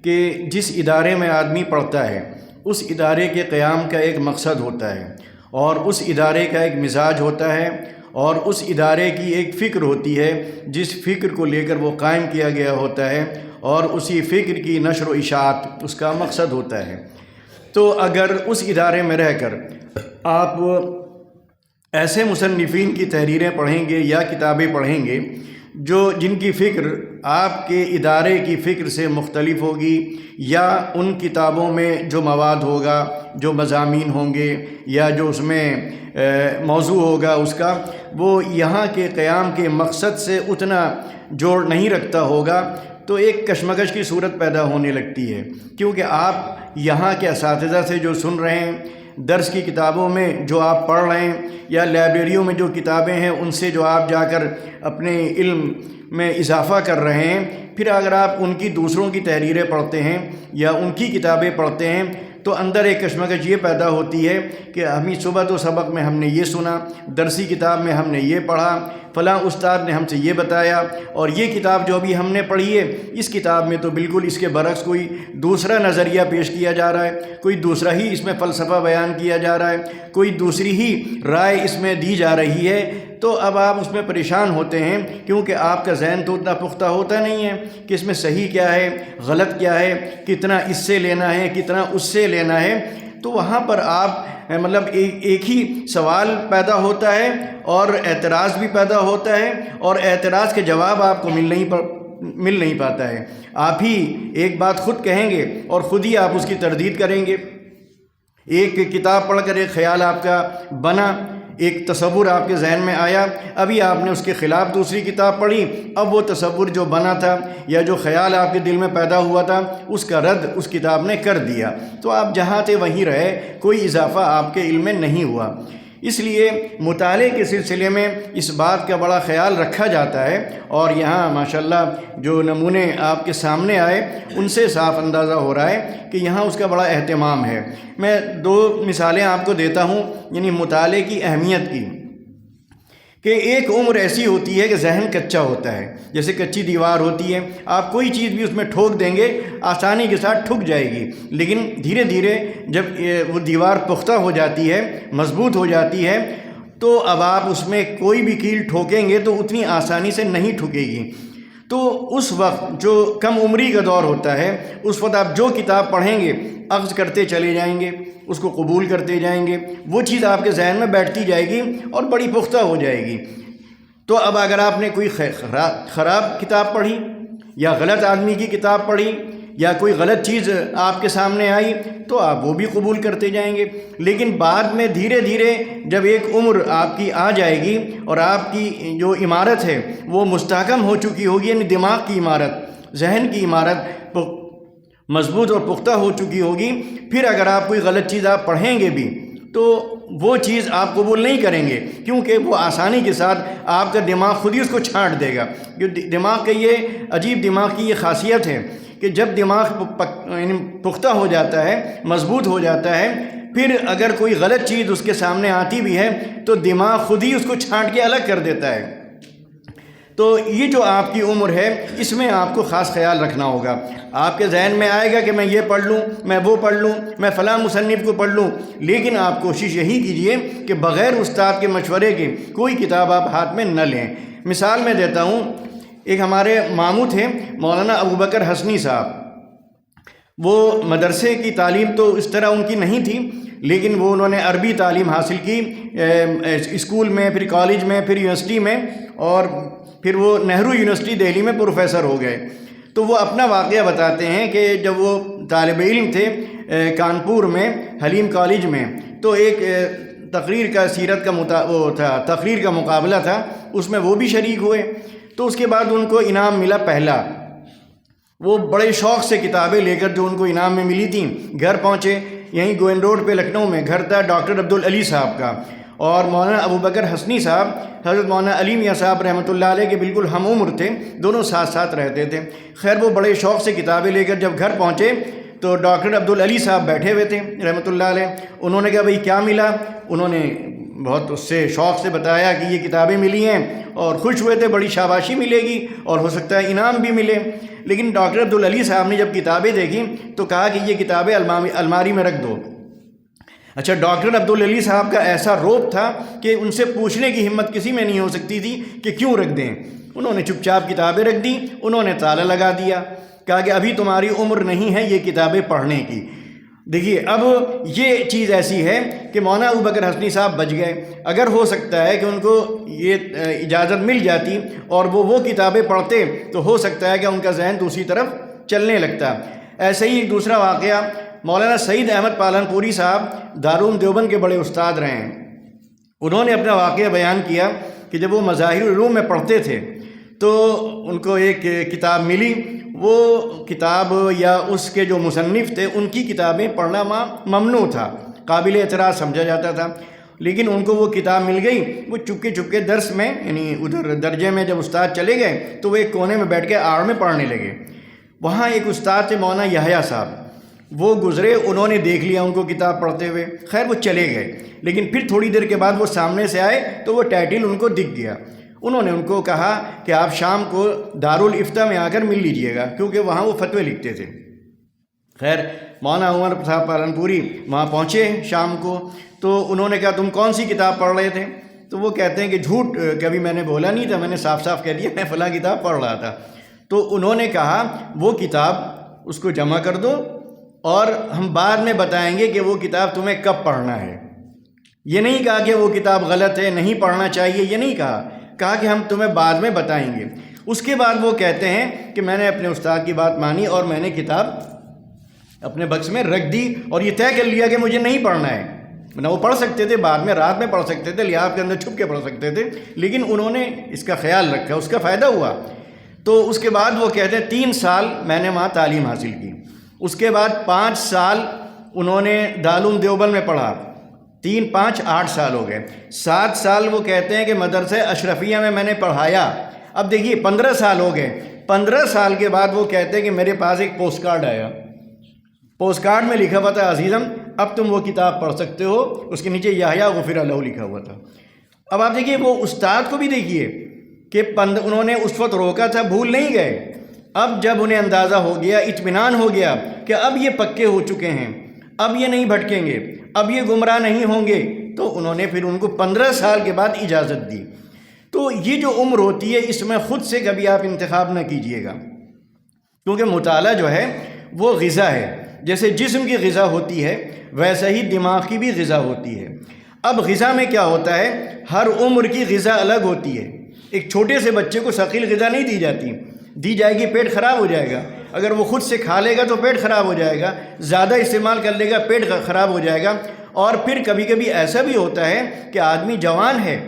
کہ جس ادارے میں آدمی پڑھتا ہے اس ادارے کے قیام کا ایک مقصد ہوتا ہے، اور اس ادارے کا ایک مزاج ہوتا ہے، اور اس ادارے کی ایک فکر ہوتی ہے جس فکر کو لے کر وہ قائم کیا گیا ہوتا ہے، اور اسی فکر کی نشر و اشاعت اس کا مقصد ہوتا ہے۔ تو اگر اس ادارے میں رہ کر آپ ایسے مصنفین کی تحریریں پڑھیں گے یا کتابیں پڑھیں گے جن کی فکر آپ کے ادارے کی فکر سے مختلف ہوگی، یا ان کتابوں میں جو مواد ہوگا، جو مضامین ہوں گے، یا جو اس میں موضوع ہوگا اس کا، وہ یہاں کے قیام کے مقصد سے اتنا جوڑ نہیں رکھتا ہوگا، تو ایک کشمکش کی صورت پیدا ہونے لگتی ہے، کیونکہ آپ یہاں کے اساتذہ سے جو سن رہے ہیں، درس کی کتابوں میں جو آپ پڑھ رہے ہیں، یا لائبریریوں میں جو کتابیں ہیں ان سے جو آپ جا کر اپنے علم میں اضافہ کر رہے ہیں، پھر اگر آپ ان کی دوسروں کی تحریریں پڑھتے ہیں یا ان کی کتابیں پڑھتے ہیں تو اندر ایک کشمکش یہ پیدا ہوتی ہے کہ ہمیں صبح تو سبق میں ہم نے یہ سنا، درسی کتاب میں ہم نے یہ پڑھا، فلاں استاد نے ہم سے یہ بتایا، اور یہ کتاب جو ابھی ہم نے پڑھی ہے اس کتاب میں تو بالکل اس کے برعکس کوئی دوسرا نظریہ پیش کیا جا رہا ہے، کوئی دوسرا ہی اس میں فلسفہ بیان کیا جا رہا ہے، کوئی دوسری ہی رائے اس میں دی جا رہی ہے، تو اب آپ اس میں پریشان ہوتے ہیں، کیونکہ آپ کا ذہن تو اتنا پختہ ہوتا نہیں ہے کہ اس میں صحیح کیا ہے، غلط کیا ہے، کتنا اس سے لینا ہے، کتنا اس سے لینا ہے۔ تو وہاں پر آپ مطلب ایک ہی سوال پیدا ہوتا ہے اور اعتراض بھی پیدا ہوتا ہے، اور اعتراض کے جواب آپ کو مل نہیں پاتا ہے. آپ ہی ایک بات خود کہیں گے اور خود ہی آپ اس کی تردید کریں گے. ایک کتاب پڑھ کر ایک خیال آپ کا بنا، ایک تصور آپ کے ذہن میں آیا، ابھی آپ نے اس کے خلاف دوسری کتاب پڑھی، اب وہ تصور جو بنا تھا یا جو خیال آپ کے دل میں پیدا ہوا تھا اس کا رد اس کتاب نے کر دیا، تو آپ جہاں تھے وہیں رہے، کوئی اضافہ آپ کے علم میں نہیں ہوا. اس لیے مطالعے کے سلسلے میں اس بات کا بڑا خیال رکھا جاتا ہے، اور یہاں ماشاءاللہ جو نمونے آپ کے سامنے آئے ان سے صاف اندازہ ہو رہا ہے کہ یہاں اس کا بڑا اہتمام ہے. میں 2 مثالیں آپ کو دیتا ہوں یعنی مطالعے کی اہمیت کی، کہ ایک عمر ایسی ہوتی ہے کہ ذہن کچا ہوتا ہے، جیسے کچی دیوار ہوتی ہے، آپ کوئی چیز بھی اس میں ٹھوک دیں گے آسانی کے ساتھ ٹھک جائے گی، لیکن دھیرے دھیرے جب وہ دیوار پختہ ہو جاتی ہے، مضبوط ہو جاتی ہے، تو اب آپ اس میں کوئی بھی کیل ٹھوکیں گے تو اتنی آسانی سے نہیں ٹھکے گی. تو اس وقت جو کم عمری کا دور ہوتا ہے اس وقت آپ جو کتاب پڑھیں گے اخذ کرتے چلے جائیں گے، اس کو قبول کرتے جائیں گے، وہ چیز آپ کے ذہن میں بیٹھتی جائے گی اور بڑی پختہ ہو جائے گی. تو اب اگر آپ نے کوئی خراب کتاب پڑھی یا غلط آدمی کی کتاب پڑھی یا کوئی غلط چیز آپ کے سامنے آئی تو آپ وہ بھی قبول کرتے جائیں گے. لیکن بعد میں دھیرے دھیرے جب ایک عمر آپ کی آ جائے گی اور آپ کی جو عمارت ہے وہ مستحکم ہو چکی ہوگی، یعنی دماغ کی عمارت، ذہن کی عمارت مضبوط اور پختہ ہو چکی ہوگی، پھر اگر آپ کوئی غلط چیز آپ پڑھیں گے بھی تو وہ چیز آپ قبول نہیں کریں گے، کیونکہ وہ آسانی کے ساتھ آپ کا دماغ خود ہی اس کو چھانٹ دے گا. دماغ کا یہ عجیب دماغ کی یہ خاصیت ہے کہ جب دماغ پختہ ہو جاتا ہے، مضبوط ہو جاتا ہے، پھر اگر کوئی غلط چیز اس کے سامنے آتی بھی ہے تو دماغ خود ہی اس کو چھانٹ کے الگ کر دیتا ہے. تو یہ جو آپ کی عمر ہے اس میں آپ کو خاص خیال رکھنا ہوگا. آپ کے ذہن میں آئے گا کہ میں یہ پڑھ لوں، میں وہ پڑھ لوں، میں فلاں مصنف کو پڑھ لوں، لیکن آپ کوشش یہی کیجئے کہ بغیر استاد کے مشورے کے کوئی کتاب آپ ہاتھ میں نہ لیں. مثال میں دیتا ہوں، ایک ہمارے ماموں تھے مولانا ابو بکر حسنی صاحب. وہ مدرسے کی تعلیم تو اس طرح ان کی نہیں تھی، لیکن وہ انہوں نے عربی تعلیم حاصل کی اسکول میں، پھر کالج میں، پھر یونیورسٹی میں، اور پھر وہ نہرو یونیورسٹی دہلی میں پروفیسر ہو گئے. تو وہ اپنا واقعہ بتاتے ہیں کہ جب وہ طالب علم تھے کانپور میں حلیم کالج میں، تو ایک تقریر کا سیرت کا تقریر کا مقابلہ تھا، اس میں وہ بھی شریک ہوئے. تو اس کے بعد ان کو انعام ملا پہلا. وہ بڑے شوق سے کتابیں لے کر جو ان کو انعام میں ملی تھیں گھر پہنچے. یہیں گوئن روڈ پہ لکھنؤ میں گھر تھا ڈاکٹر عبدالعلی صاحب کا، اور مولانا ابو بکر حسنی صاحب حضرت مولانا علی میاں صاحب رحمۃ اللہ علیہ کے بالکل ہم عمر تھے، دونوں ساتھ ساتھ رہتے تھے. خیر وہ بڑے شوق سے کتابیں لے کر جب گھر پہنچے تو ڈاکٹر عبدالعلی صاحب بیٹھے ہوئے تھے رحمۃ اللہ علیہ. انہوں نے کہا بھئی کیا ملا؟ انہوں نے بہت اس سے شوق سے بتایا کہ یہ کتابیں ملی ہیں، اور خوش ہوئے تھے، بڑی شاباشی ملے گی اور ہو سکتا ہے انعام بھی ملے. لیکن ڈاکٹر عبدالعلی صاحب نے جب کتابیں دیکھیں تو کہا کہ یہ کتابیں الماری میں رکھ دو. اچھا، ڈاکٹر عبدالعلی صاحب کا ایسا روب تھا کہ ان سے پوچھنے کی ہمت کسی میں نہیں ہو سکتی تھی کہ کیوں رکھ دیں. انہوں نے چپ چاپ کتابیں رکھ دیں، انہوں نے تالا لگا دیا، کہا کہ ابھی تمہاری عمر نہیں ہے یہ کتابیں پڑھنے کی. دیکھیے اب یہ چیز ایسی ہے کہ مولانا ابو بکر حسنی صاحب بچ گئے. اگر ہو سکتا ہے کہ ان کو یہ اجازت مل جاتی اور وہ کتابیں پڑھتے تو ہو سکتا ہے کہ ان کا ذہن دوسری طرف چلنے لگتا. ایسے ہی دوسرا واقعہ، مولانا سعید احمد پالن پوری صاحب دارالعلوم دیوبند کے بڑے استاد رہے ہیں. انہوں نے اپنا واقعہ بیان کیا کہ جب وہ مظاہر العلوم میں پڑھتے تھے تو ان کو ایک کتاب ملی. وہ کتاب یا اس کے جو مصنف تھے ان کی کتابیں پڑھنا ممنوع تھا، قابل اعتراض سمجھا جاتا تھا. لیکن ان کو وہ کتاب مل گئی. وہ چپکے چپکے درس میں، یعنی ادھر درجے میں جب استاد چلے گئے تو وہ ایک کونے میں بیٹھ کے آڑ میں پڑھنے لگے. وہاں ایک استاد تھے مولانا یحییٰ صاحب، وہ گزرے، انہوں نے دیکھ لیا ان کو کتاب پڑھتے ہوئے. خیر وہ چلے گئے، لیکن پھر تھوڑی دیر کے بعد وہ سامنے سے آئے تو وہ ٹائٹل ان کو دکھ گیا. انہوں نے ان کو کہا کہ آپ شام کو دارالفتہ میں آ کر مل لیجئے گا، کیونکہ وہاں وہ فتوے لکھتے تھے. خیر مولانا عمر صاحب پالن پوری وہاں پہنچے شام کو، تو انہوں نے کہا تم کون سی کتاب پڑھ رہے تھے؟ تو وہ کہتے ہیں کہ جھوٹ کبھی میں نے بولا نہیں تھا، میں نے صاف صاف کہہ دیا میں فلاں کتاب پڑھ رہا تھا. تو انہوں نے کہا وہ کتاب اس کو جمع کر دو اور ہم بعد میں بتائیں گے کہ وہ کتاب تمہیں کب پڑھنا ہے۔ یہ نہیں کہا کہ وہ کتاب غلط ہے، نہیں پڑھنا چاہیے، یہ نہیں کہا کہ ہم تمہیں بعد میں بتائیں گے۔ اس کے بعد وہ کہتے ہیں کہ میں نے اپنے استاد کی بات مانی اور میں نے کتاب اپنے بکس میں رکھ دی اور یہ طے کر لیا کہ مجھے نہیں پڑھنا ہے۔ نہ وہ پڑھ سکتے تھے، بعد میں رات میں پڑھ سکتے تھے، لحاظ کے اندر چھپ کے پڑھ سکتے تھے، لیکن انہوں نے اس کا خیال رکھا، اس کا فائدہ ہوا۔ تو اس کے بعد وہ کہتے ہیں 3 سال میں نے وہاں تعلیم حاصل کی، اس کے بعد 5 سال انہوں نے دارالعلوم دیوبند میں پڑھا، 3 5 8 سال ہو گئے۔ 7 سال وہ کہتے ہیں کہ مدرسہ اشرفیہ میں نے پڑھایا۔ اب دیکھیے 15 سال ہو گئے۔ 15 سال کے بعد وہ کہتے ہیں کہ میرے پاس ایک پوسٹ کارڈ آیا، پوسٹ کارڈ میں لکھا ہوا تھا عزیزم اب تم وہ کتاب پڑھ سکتے ہو، اس کے نیچے یحییٰ غفر لہ لکھا ہوا تھا۔ اب آپ دیکھیے وہ استاد کو بھی دیکھیے کہ انہوں نے اس وقت روکا تھا، بھول نہیں گئے۔ اب جب انہیں اندازہ ہو گیا، اطمینان ہو گیا کہ اب یہ پکے ہو چکے ہیں، اب یہ نہیں بھٹکیں گے، اب یہ گمراہ نہیں ہوں گے، تو انہوں نے پھر ان کو 15 سال کے بعد اجازت دی۔ تو یہ جو عمر ہوتی ہے اس میں خود سے کبھی آپ انتخاب نہ کیجئے گا، کیونکہ مطالعہ جو ہے وہ غذا ہے۔ جیسے جسم کی غذا ہوتی ہے ویسا ہی دماغ کی بھی غذا ہوتی ہے۔ اب غذا میں کیا ہوتا ہے، ہر عمر کی غذا الگ ہوتی ہے۔ ایک چھوٹے سے بچے کو ثقیل غذا نہیں دی جاتی، دی جائے گی پیٹ خراب ہو جائے گا، اگر وہ خود سے کھا لے گا تو پیٹ خراب ہو جائے گا، زیادہ استعمال کر لے گا پیٹ خراب ہو جائے گا۔ اور پھر کبھی کبھی ایسا بھی ہوتا ہے کہ آدمی جوان ہے،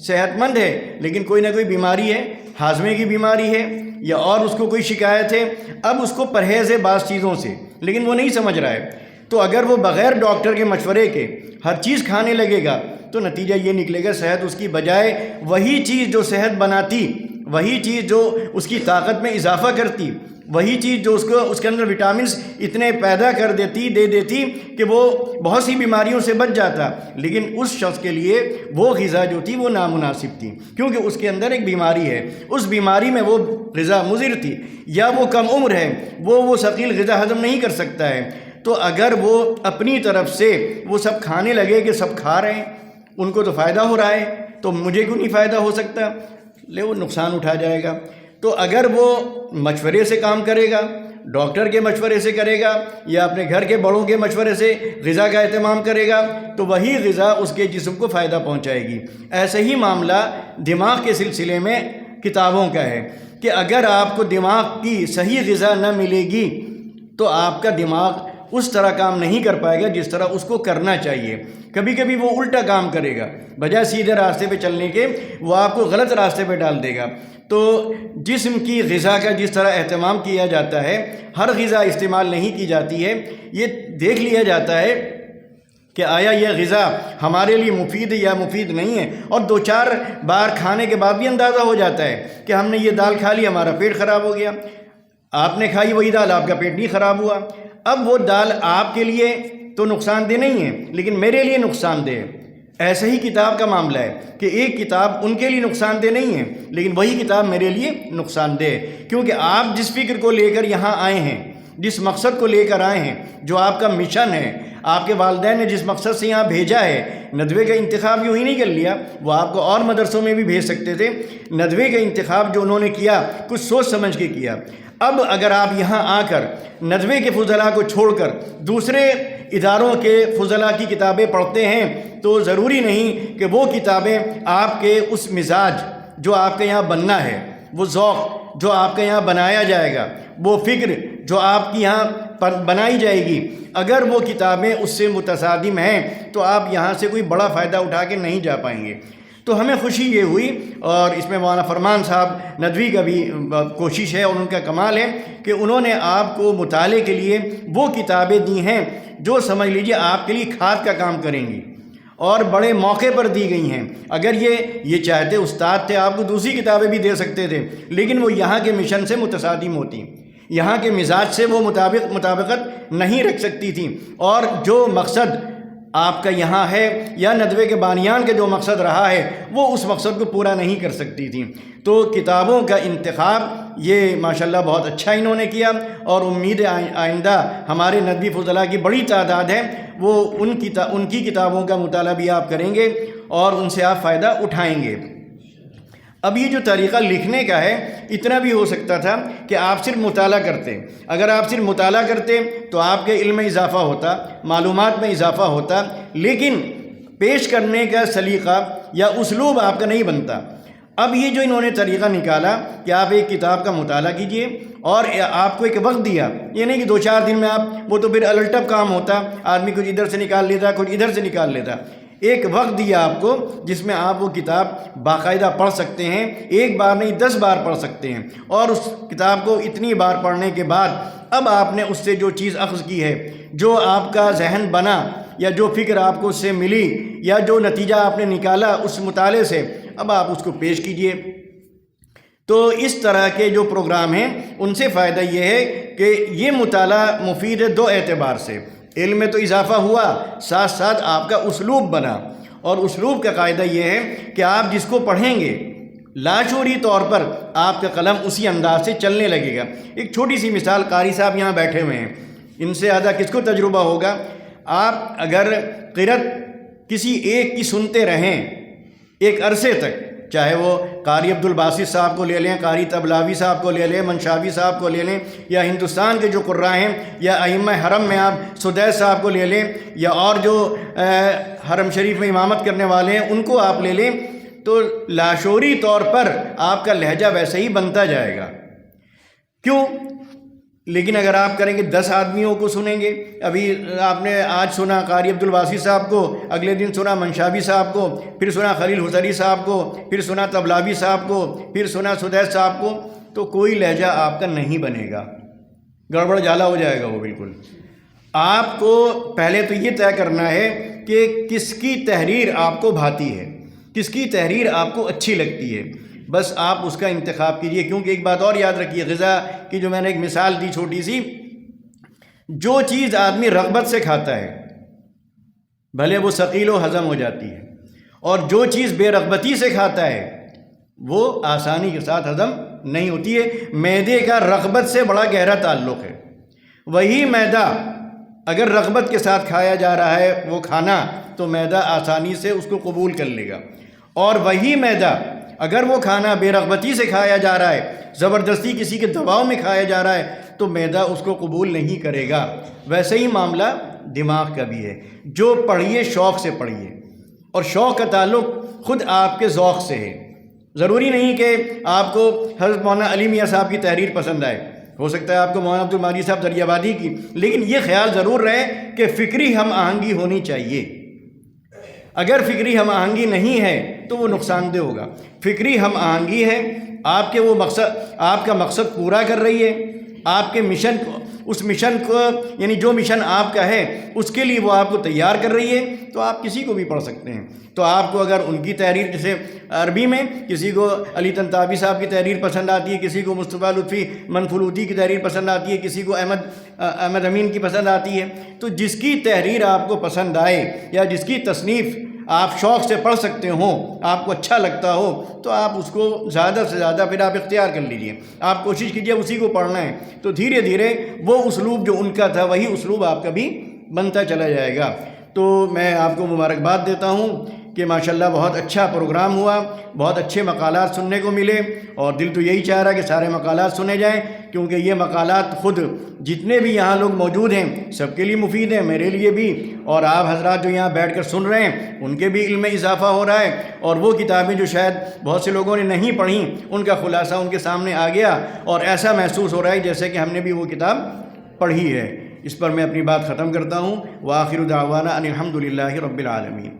صحت مند ہے، لیکن کوئی نہ کوئی بیماری ہے، ہاضمے کی بیماری ہے یا اور اس کو کوئی شکایت ہے، اب اس کو پرہیز ہے بعض چیزوں سے، لیکن وہ نہیں سمجھ رہا ہے۔ تو اگر وہ بغیر ڈاکٹر کے مشورے کے ہر چیز کھانے لگے گا تو نتیجہ یہ نکلے گا صحت اس کی بجائے وہی چیز جو صحت بناتی، وہی چیز جو اس کی طاقت میں اضافہ کرتی، وہی چیز جو اس کے اندر وٹامنز اتنے پیدا کر دے دیتی کہ وہ بہت سی بیماریوں سے بچ جاتا، لیکن اس شخص کے لیے وہ غذا جو تھی وہ نامناسب تھی، کیونکہ اس کے اندر ایک بیماری ہے، اس بیماری میں وہ غذا مضر تھی، یا وہ کم عمر ہے، وہ ثقیل غذا ہضم نہیں کر سکتا ہے۔ تو اگر وہ اپنی طرف سے وہ سب کھانے لگے کہ سب کھا رہے ہیں، ان کو تو فائدہ ہو رہا ہے، تو مجھے کیوں نہیں فائدہ ہو سکتا، لے وہ نقصان اٹھا جائے گا۔ تو اگر وہ مشورے سے کام کرے گا، ڈاکٹر کے مشورے سے کرے گا یا اپنے گھر کے بڑوں کے مشورے سے غذا کا اہتمام کرے گا، تو وہی غذا اس کے جسم کو فائدہ پہنچائے گی۔ ایسے ہی معاملہ دماغ کے سلسلے میں کتابوں کا ہے کہ اگر آپ کو دماغ کی صحیح غذا نہ ملے گی تو آپ کا دماغ اس طرح کام نہیں کر پائے گا جس طرح اس کو کرنا چاہیے۔ کبھی کبھی وہ الٹا کام کرے گا، بجائے سیدھے راستے پہ چلنے کے وہ آپ کو غلط راستے پہ ڈال دے گا۔ تو جسم کی غذا کا جس طرح اہتمام کیا جاتا ہے، ہر غذا استعمال نہیں کی جاتی ہے، یہ دیکھ لیا جاتا ہے کہ آیا یہ غذا ہمارے لیے مفید ہے یا مفید نہیں ہے، اور 2-4 بار کھانے کے بعد بھی اندازہ ہو جاتا ہے کہ ہم نے یہ دال کھا لی ہمارا پیٹ خراب ہو گیا، آپ نے کھائی وہی دال آپ کا پیٹ نہیں خراب ہوا۔ اب وہ دال آپ کے لیے تو نقصان دہ نہیں ہے لیکن میرے لیے نقصان دہ ہے۔ ایسے ہی کتاب کا معاملہ ہے کہ ایک کتاب ان کے لیے نقصان دہ نہیں ہے لیکن وہی کتاب میرے لیے نقصان دہ ہے، کیونکہ آپ جس فکر کو لے کر یہاں آئے ہیں، جس مقصد کو لے کر آئے ہیں، جو آپ کا مشن ہے، آپ کے والدین نے جس مقصد سے یہاں بھیجا ہے، ندوے کا انتخاب یوں ہی نہیں کر لیا، وہ آپ کو اور مدرسوں میں بھی بھیج سکتے تھے۔ ندوے کا انتخاب جو انہوں نے کیا کچھ سوچ سمجھ کے کیا۔ اب اگر آپ یہاں آ کر ندوے کے فضلاء کو چھوڑ کر دوسرے اداروں کے فضلاء کی کتابیں پڑھتے ہیں تو ضروری نہیں کہ وہ کتابیں آپ کے اس مزاج جو آپ کے یہاں بننا ہے، وہ ذوق جو آپ کے یہاں بنایا جائے گا، وہ فکر جو آپ کی یہاں بنائی جائے گی، اگر وہ کتابیں اس سے متصادم ہیں تو آپ یہاں سے کوئی بڑا فائدہ اٹھا کے نہیں جا پائیں گے۔ تو ہمیں خوشی یہ ہوئی، اور اس میں مولانا فرمان صاحب ندوی کا بھی کوشش ہے اور ان کا کمال ہے کہ انہوں نے آپ کو مطالعے کے لیے وہ کتابیں دی ہیں جو سمجھ لیجئے آپ کے لیے کھاد کا کام کریں گی، اور بڑے موقع پر دی گئی ہیں۔ اگر یہ چاہتے استاد تھے آپ کو دوسری کتابیں بھی دے سکتے تھے، لیکن وہ یہاں کے مشن سے متصادم ہوتی، یہاں کے مزاج سے وہ مطابقت نہیں رکھ سکتی تھیں، اور جو مقصد آپ کا یہاں ہے یا ندوے کے بانیان کے جو مقصد رہا ہے وہ اس مقصد کو پورا نہیں کر سکتی تھیں۔ تو کتابوں کا انتخاب یہ ماشاءاللہ بہت اچھا انہوں نے کیا، اور امید آئندہ ہمارے ندوی فضلاء کی بڑی تعداد ہے، وہ ان کی کتابوں کا مطالعہ بھی آپ کریں گے اور ان سے آپ فائدہ اٹھائیں گے۔ اب یہ جو طریقہ لکھنے کا ہے اتنا بھی ہو سکتا تھا کہ آپ صرف مطالعہ کرتے. اگر آپ صرف مطالعہ کرتے تو آپ کے علم میں اضافہ ہوتا, معلومات میں اضافہ ہوتا, لیکن پیش کرنے کا سلیقہ یا اسلوب آپ کا نہیں بنتا. اب یہ جو انہوں نے طریقہ نکالا کہ آپ ایک کتاب کا مطالعہ کیجئے اور آپ کو ایک وقت دیا, یہ نہیں کہ 2-4 دن میں آپ, وہ تو پھر الٹپ کام ہوتا, آدمی کچھ ادھر سے نکال لیتا, کچھ ادھر سے نکال لیتا. ایک وقت دیا آپ کو جس میں آپ وہ کتاب باقاعدہ پڑھ سکتے ہیں, ایک بار نہیں 10 بار پڑھ سکتے ہیں, اور اس کتاب کو اتنی بار پڑھنے کے بعد اب آپ نے اس سے جو چیز اخذ کی ہے, جو آپ کا ذہن بنا یا جو فکر آپ کو اس سے ملی یا جو نتیجہ آپ نے نکالا اس مطالعے سے, اب آپ اس کو پیش کیجئے. تو اس طرح کے جو پروگرام ہیں ان سے فائدہ یہ ہے کہ یہ مطالعہ مفید ہے 2 اعتبار سے. علم میں تو اضافہ ہوا, ساتھ ساتھ آپ کا اسلوب بنا, اور اسلوب کا قاعدہ یہ ہے کہ آپ جس کو پڑھیں گے لاشعوری طور پر آپ کا قلم اسی انداز سے چلنے لگے گا. ایک چھوٹی سی مثال, قاری صاحب یہاں بیٹھے ہوئے ہیں, ان سے زیادہ کس کو تجربہ ہوگا. آپ اگر قرأت کسی ایک کی سنتے رہیں ایک عرصے تک, چاہے وہ قاری عبدالباسط صاحب کو لے لیں, قاری طبلاوی صاحب کو لے لیں, منشاوی صاحب کو لے لیں, یا ہندوستان کے جو قراء ہیں, یا ائمہ حرم میں آپ سدیس صاحب کو لے لیں, یا اور جو حرم شریف میں امامت کرنے والے ہیں ان کو آپ لے لیں, تو لاشعوری طور پر آپ کا لہجہ ویسے ہی بنتا جائے گا. کیوں؟ لیکن اگر آپ کریں گے 10 آدمیوں کو سنیں گے, ابھی آپ نے آج سنا قاری عبدالباسط صاحب کو, اگلے دن سنا منشاوی صاحب کو, پھر سنا خلیل حسری صاحب کو, پھر سنا طبلاوی صاحب کو, پھر سنا سدیس صاحب کو, تو کوئی لہجہ آپ کا نہیں بنے گا, گڑبڑ جالا ہو جائے گا وہ بالکل. آپ کو پہلے تو یہ طے کرنا ہے کہ کس کی تحریر آپ کو بھاتی ہے, کس کی تحریر آپ کو اچھی لگتی ہے, بس آپ اس کا انتخاب کیجئے. کیونکہ ایک بات اور یاد رکھیے, غذا کی جو میں نے ایک مثال دی چھوٹی سی, جو چیز آدمی رغبت سے کھاتا ہے بھلے وہ ثقیل و ہضم ہو جاتی ہے, اور جو چیز بے رغبتی سے کھاتا ہے وہ آسانی کے ساتھ ہضم نہیں ہوتی ہے. معدے کا رغبت سے بڑا گہرا تعلق ہے. وہی معدہ اگر رغبت کے ساتھ کھایا جا رہا ہے وہ کھانا, تو معدہ آسانی سے اس کو قبول کر لے گا, اور وہی معدہ اگر وہ کھانا بے رغبتی سے کھایا جا رہا ہے, زبردستی کسی کے دباؤ میں کھایا جا رہا ہے, تو معدہ اس کو قبول نہیں کرے گا. ویسے ہی معاملہ دماغ کا بھی ہے. جو پڑھیے شوق سے پڑھیے, اور شوق کا تعلق خود آپ کے ذوق سے ہے. ضروری نہیں کہ آپ کو حضرت مولانا علی میاں صاحب کی تحریر پسند آئے, ہو سکتا ہے آپ کو مولانا عبدالماجد صاحب دریا آبادی کی, لیکن یہ خیال ضرور رہے کہ فکری ہم آہنگی ہونی چاہیے. اگر فکری ہم آہنگی نہیں ہے تو وہ نقصان دہ ہوگا. فکری ہم آہنگی ہے, آپ کے وہ مقصد, آپ کا مقصد پورا کر رہی ہے, آپ کے مشن کو, اس مشن کو, یعنی جو مشن آپ کا ہے اس کے لیے وہ آپ کو تیار کر رہی ہے, تو آپ کسی کو بھی پڑھ سکتے ہیں. تو آپ کو اگر ان کی تحریر, جیسے عربی میں کسی کو علی طنطاوی صاحب کی تحریر پسند آتی ہے, کسی کو مصطفیٰ لطفی منفلوطی کی تحریر پسند آتی ہے, کسی کو احمد امین کی پسند آتی ہے, تو جس کی تحریر آپ کو پسند آئے یا جس کی تصنیف آپ شوق سے پڑھ سکتے ہوں, آپ کو اچھا لگتا ہو, تو آپ اس کو زیادہ سے زیادہ پھر آپ اختیار کر لیجئے. آپ کوشش کیجئے اسی کو پڑھنا ہے, تو دھیرے دھیرے وہ اسلوب جو ان کا تھا وہی اسلوب آپ کا بھی بنتا چلا جائے گا. تو میں آپ کو مبارکباد دیتا ہوں کہ ماشاءاللہ بہت اچھا پروگرام ہوا, بہت اچھے مقالات سننے کو ملے, اور دل تو یہی چاہ رہا کہ سارے مقالات سنے جائیں, کیونکہ یہ مقالات خود جتنے بھی یہاں لوگ موجود ہیں سب کے لیے مفید ہیں, میرے لیے بھی, اور آپ حضرات جو یہاں بیٹھ کر سن رہے ہیں ان کے بھی علم میں اضافہ ہو رہا ہے, اور وہ کتابیں جو شاید بہت سے لوگوں نے نہیں پڑھیں ان کا خلاصہ ان کے سامنے آ گیا, اور ایسا محسوس ہو رہا ہے جیسے کہ ہم نے بھی وہ کتاب پڑھی ہے. اس پر میں اپنی بات ختم کرتا ہوں. وآخر دعوانا ان الحمدللہ رب العالمین.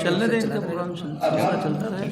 چلنے دیں, پروگرام چلتا رہے.